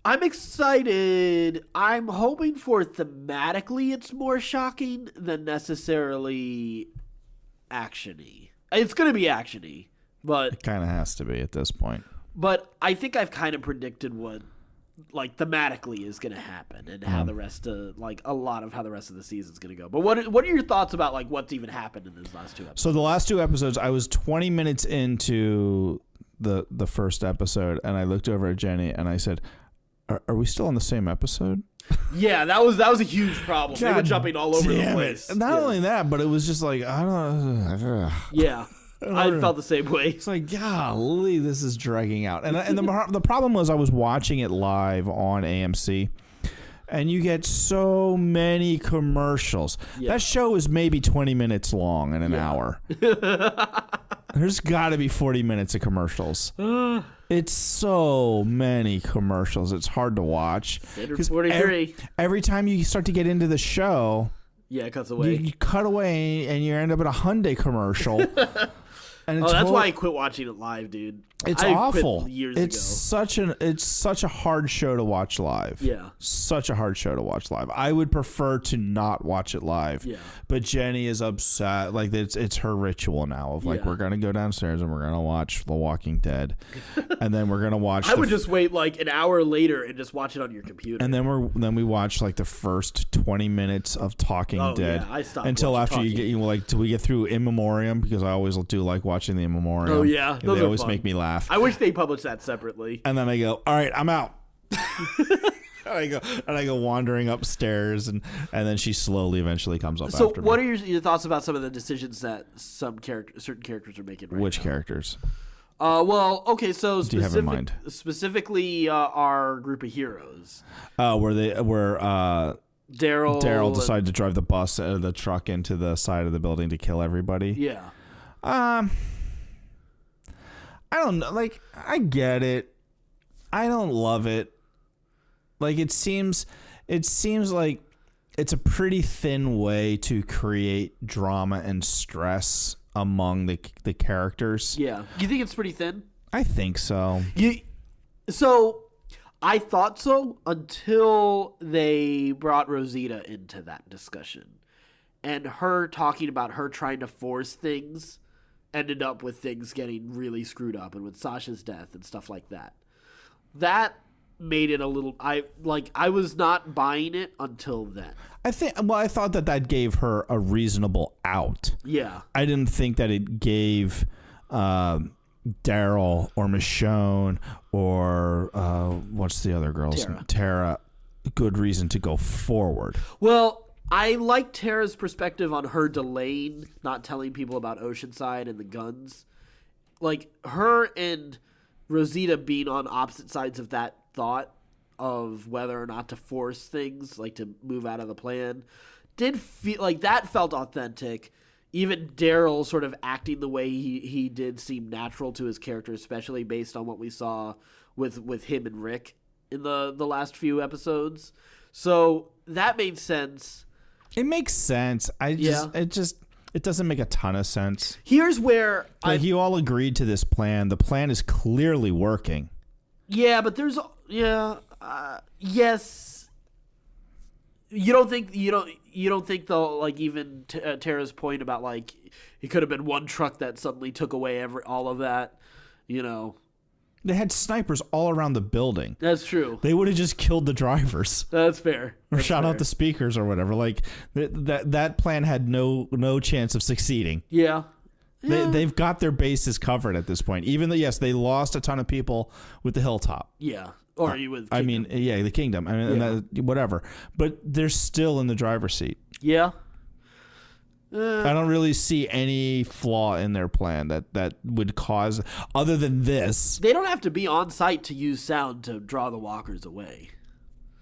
I'm excited. I'm hoping for thematically it's more shocking than necessarily action-y. It's going to be action-y, but... It kind of has to be at this point. But I think I've kind of predicted what, like, thematically is going to happen and how the rest of, like, a lot of how the rest of the season is going to go. But what are your thoughts about, like, what's even happened in those last 2 episodes? So the last 2 episodes, I was 20 minutes into the first episode, and I looked over at Jenny, and I said... Are we still on the same episode? Yeah, that was a huge problem. They were jumping all over the place. Not only that, but it was just like, I don't. Yeah, I felt the same way. It's like, golly, this is dragging out. And the problem was I was watching it live on AMC, and you get so many commercials. Yeah. That show is maybe 20 minutes long in an hour. There's got to be 40 minutes of commercials. It's so many commercials. It's hard to watch. 43. Every time you start to get into the show, it cuts away. You cut away and you end up in a Hyundai commercial. And that's why I quit watching it live, dude. It's awful. It's such a hard show to watch live. Yeah. Such a hard show to watch live. I would prefer to not watch it live. Yeah. But Jenny is upset. Like it's her ritual now of like we're gonna go downstairs and we're gonna watch The Walking Dead. And then we're gonna watch I would just wait like an hour later and just watch it on your computer. And then we watch like the first 20 minutes of Talking Dead. Yeah, I stopped until after talking. you get like till we get through In Memoriam, because I always do like watching the In Memoriam. Oh yeah. They always make me laugh. I wish they published that separately. And then I go, all right, I'm out. and I go wandering upstairs, and then she slowly eventually comes up after me. So what are your thoughts about some of the decisions that certain characters are making right now? Which characters? Well, okay, so do you have in mind? Specifically our group of heroes. Where Daryl decided to drive the truck into the side of the building to kill everybody. Yeah. I don't know. Like, I get it. I don't love it. Like, it seems like it's a pretty thin way to create drama and stress among the characters. Yeah. You think it's pretty thin? I think so. So, I thought so until they brought Rosita into that discussion. And her talking about her trying to force things ended up with things getting really screwed up, and with Sasha's death and stuff like that. That made it a little... I was not buying it until then. I thought that gave her a reasonable out. Yeah. I didn't think that it gave Daryl or Michonne or what's the other girl's name? Tara a good reason to go forward. Well, I like Tara's perspective on her delaying, not telling people about Oceanside and the guns. Like, her and Rosita being on opposite sides of that thought of whether or not to force things, like to move out of the plan, did feel like that felt authentic. Even Daryl sort of acting the way he did seem natural to his character, especially based on what we saw with him and Rick in the last few episodes. So that made sense. It makes sense. It doesn't make a ton of sense. Here's where you all agreed to this plan. The plan is clearly working. Yeah, but there's yes. You don't think though, like, even Tara's point about like it could have been one truck that suddenly took away all of that, you know. They had snipers all around the building. That's true. They would have just killed the drivers. That's fair. Or shot out the speakers or whatever. Like that plan had no chance of succeeding. Yeah. They've got their bases covered at this point. Even though, yes, they lost a ton of people with the Hilltop. Yeah. Or you with Kingdom. I mean, yeah, the Kingdom. I mean, whatever. But they're still in the driver's seat. Yeah. I don't really see any flaw in their plan that would cause, other than this. They don't have to be on site to use sound to draw the walkers away.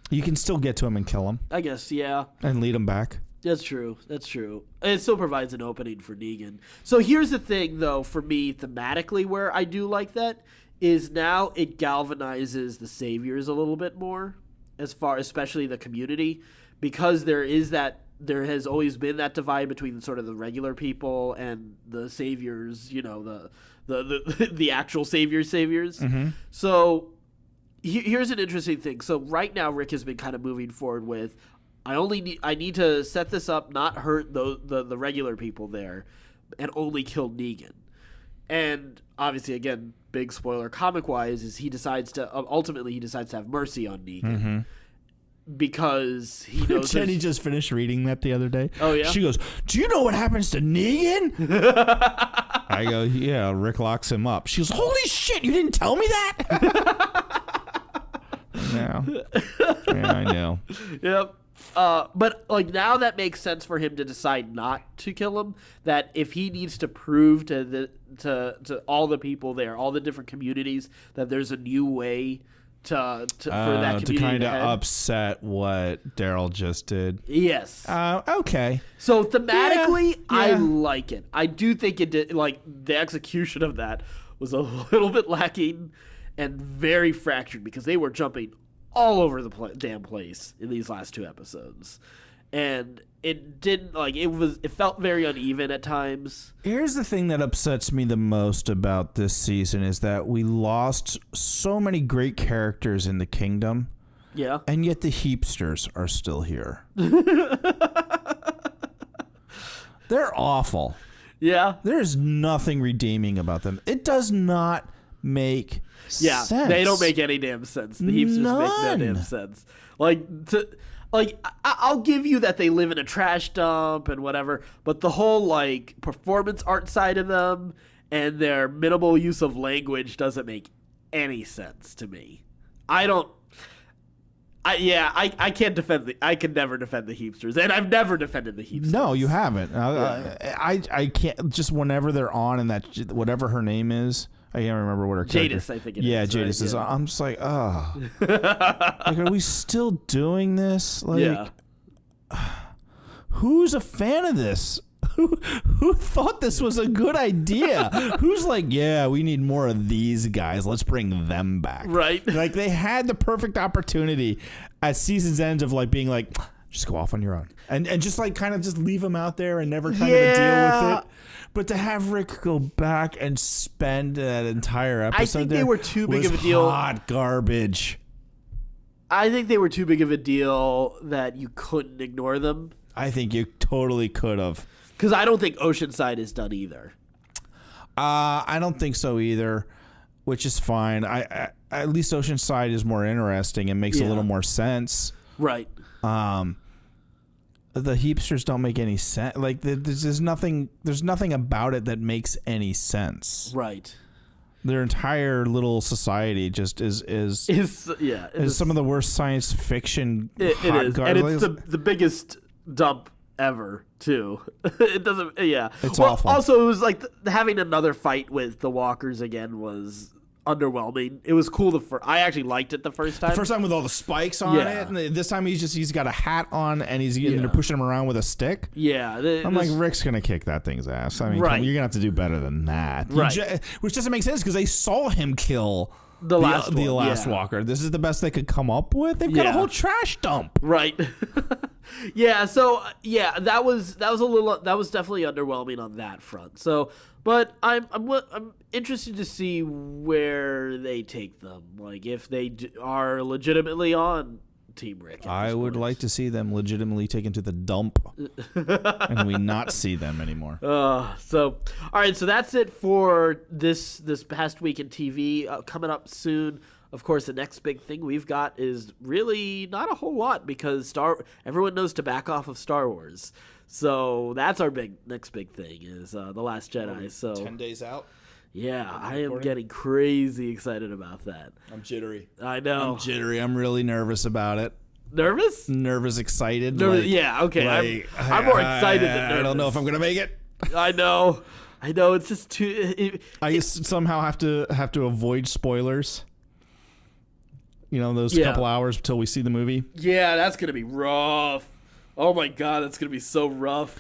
You can still get to them and kill them. I guess, yeah. And lead them back. That's true. It still provides an opening for Negan. So here's the thing, though, for me, thematically, where I do like that, is now it galvanizes the saviors a little bit more, especially the community, because there has always been that divide between sort of the regular people and the saviors, you know, the actual saviors. Mm-hmm. So here's an interesting thing. So right now, Rick has been kind of moving forward with, I need to set this up, not hurt the regular people there, and only kill Negan. And obviously, again, big spoiler comic wise, is he decides to have mercy on Negan. Because he knows Jenny just finished reading that the other day. Oh, yeah? She goes, do you know what happens to Negan? I go, yeah, Rick locks him up. She goes, holy shit, you didn't tell me that? No. Yeah, I know. Yep. But like now that makes sense for him to decide not to kill him. That if he needs to prove to all the people there, all the different communities, that there's a new way for that community to kind of upset what Daryl just did. Yes. Okay. So thematically, yeah. I like it. I do think it did. Like the execution of that was a little bit lacking and very fractured because they were jumping all over the damn place in these last 2 episodes, and it didn't it felt very uneven at times. Here's the thing that upsets me the most about this season is that we lost so many great characters in the kingdom. Yeah. And yet the heapsters are still here. They're awful. Yeah. There's nothing redeeming about them. It does not make sense. They don't make any damn sense. The heapsters make no damn sense. I'll give you that they live in a trash dump and whatever, but the whole performance art side of them and their minimal use of language doesn't make any sense to me. I can never defend the heapsters, and I've never defended the heapsters. No, you haven't. I can't. Just whenever they're on and that whatever her name is. I can't remember what her character. Jadis, I think it is. Yeah, Jadis is. I'm just like, oh. Are we still doing this? Who's a fan of this? Who thought this was a good idea? Who's like, yeah, we need more of these guys. Let's bring them back. Right. They had the perfect opportunity at season's end of being just go off on your own. And just kind of just leave them out there and never kind of deal with it. But to have Rick go back and spend that entire episode, I think they were too big of a deal. Hot garbage. I think they were too big of a deal that you couldn't ignore them. I think you totally could have. Because I don't think Oceanside is done either. I don't think so either, which is fine. I at least Oceanside is more interesting and makes a little more sense. Right. The heapsters don't make any sense. There's nothing about it that makes any sense. Right. Their entire little society just is some of the worst science fiction. It is, and it's the biggest dump ever too. It doesn't. Yeah, it's awful. Also, it was having another fight with the walkers again was underwhelming. It was cool. I actually liked it the first time. The first time with all the spikes on it. And this time he's got a hat on and they're pushing him around with a stick. Yeah. I'm like, Rick's going to kick that thing's ass. I mean, you're going to have to do better than that. Right. Which doesn't make sense because they saw him kill the last walker. This is the best they could come up with. They've got a whole trash dump. Right. Yeah. So that was definitely underwhelming on that front. So, but I'm interested to see where they take them. If they are legitimately on Team Rick. I would like to see them legitimately taken to the dump, and we not see them anymore. All right. So that's it for this past week in TV. Coming up soon, of course, the next big thing we've got is really not a whole lot because everyone knows to back off of Star Wars. So that's our next big thing is The Last Jedi. So 10 days out. Yeah, I am getting crazy excited about that. I'm jittery. I know. I'm jittery. I'm really nervous about it. Nervous? Nervous, excited. Yeah, okay. I'm more excited than nervous. I don't know if I'm going to make it. I know. It's just too... I somehow have to avoid spoilers. Those couple hours until we see the movie. Yeah, that's going to be rough. Oh my God, that's going to be so rough.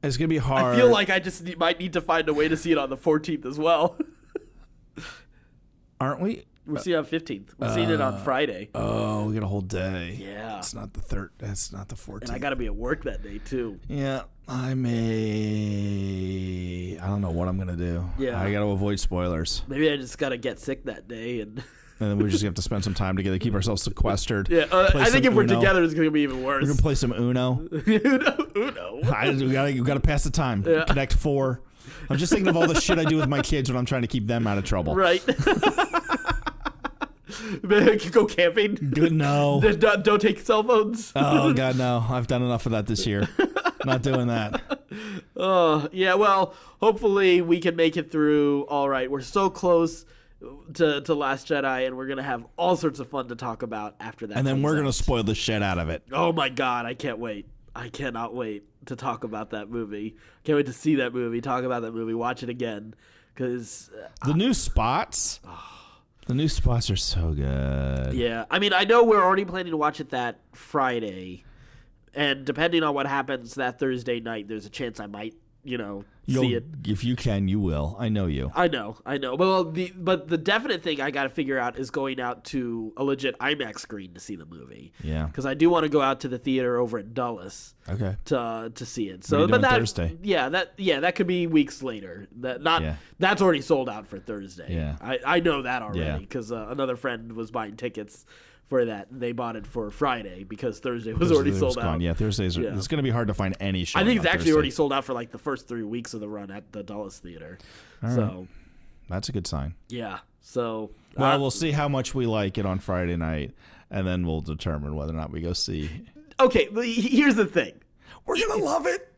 It's going to be hard. I feel like I just might need to find a way to see it on the 14th as well. Aren't we? We're seeing it on 15th. We're seeing it on Friday. Oh, we got a whole day. Yeah. It's not the third. It's not the 14th. And I got to be at work that day, too. Yeah. I don't know what I'm going to do. Yeah. I got to avoid spoilers. Maybe I just got to get sick that day and then we just have to spend some time together, keep ourselves sequestered. Yeah, I think if we're together, it's going to be even worse. We're going to play some Uno. Uno. We got to pass the time. Yeah. Connect 4. I'm just thinking of all the shit I do with my kids when I'm trying to keep them out of trouble. Right. Go camping. Good, no. Don't take cell phones. Oh, God, no. I've done enough of that this year. Not doing that. Oh, yeah, well, hopefully we can make it through all right. We're so close to Last Jedi, and we're going to have all sorts of fun to talk about after that. And then we're going to spoil the shit out of it. Oh, my God. I can't wait. I cannot wait to talk about that movie. Can't wait to see that movie, talk about that movie, watch it again. Because the new spots... The new spots are so good. Yeah. I mean, I know we're already planning to watch it that Friday. And depending on what happens that Thursday night, there's a chance I might, see it. If you can, you will. I know you. I know. But the definite thing I got to figure out is going out to a legit IMAX screen to see the movie. Yeah. Because I do want to go out to the theater over at Dulles. Okay. To see it. So, but Thursday. That could be weeks later. That's already sold out for Thursday. Yeah. I know that already because another friend was buying tickets for that. They bought it for Friday because Thursday was already sold out. Yeah, Thursdays it's going to be hard to find any show. I think it's actually already sold out for like the first 3 weeks of the run at the Dulles Theater. All so right. That's a good sign. Yeah. So we'll see how much we like it on Friday night, and then we'll determine whether or not we go see. Okay, here's the thing. We're gonna love it.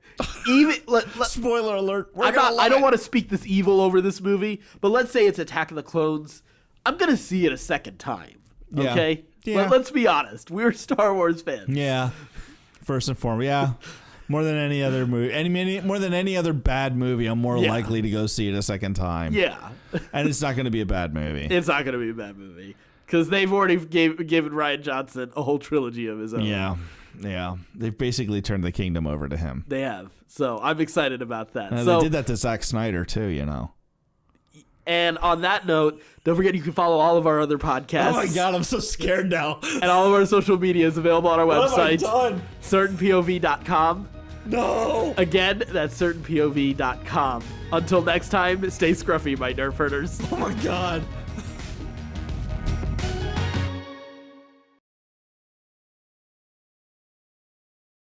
Even spoiler alert. I don't want to speak this evil over this movie, but let's say it's Attack of the Clones. I'm gonna see it a second time. Okay. Yeah. Let's be honest. We're Star Wars fans. Yeah. First and foremost, yeah. More than any other movie, more than any other bad movie, I'm more likely to go see it a second time. Yeah. And it's not going to be a bad movie. It's not going to be a bad movie because they've already given Rian Johnson a whole trilogy of his own. Yeah. Yeah. They've basically turned the kingdom over to him. They have. So I'm excited about that. They did that to Zack Snyder too, And on that note, don't forget you can follow all of our other podcasts. Oh my God, I'm so scared now. And all of our social media is available on our website. What have I done? CertainPOV.com. No. Again, that's CertainPOV.com. Until next time, stay scruffy, my nerf herders. Oh my God.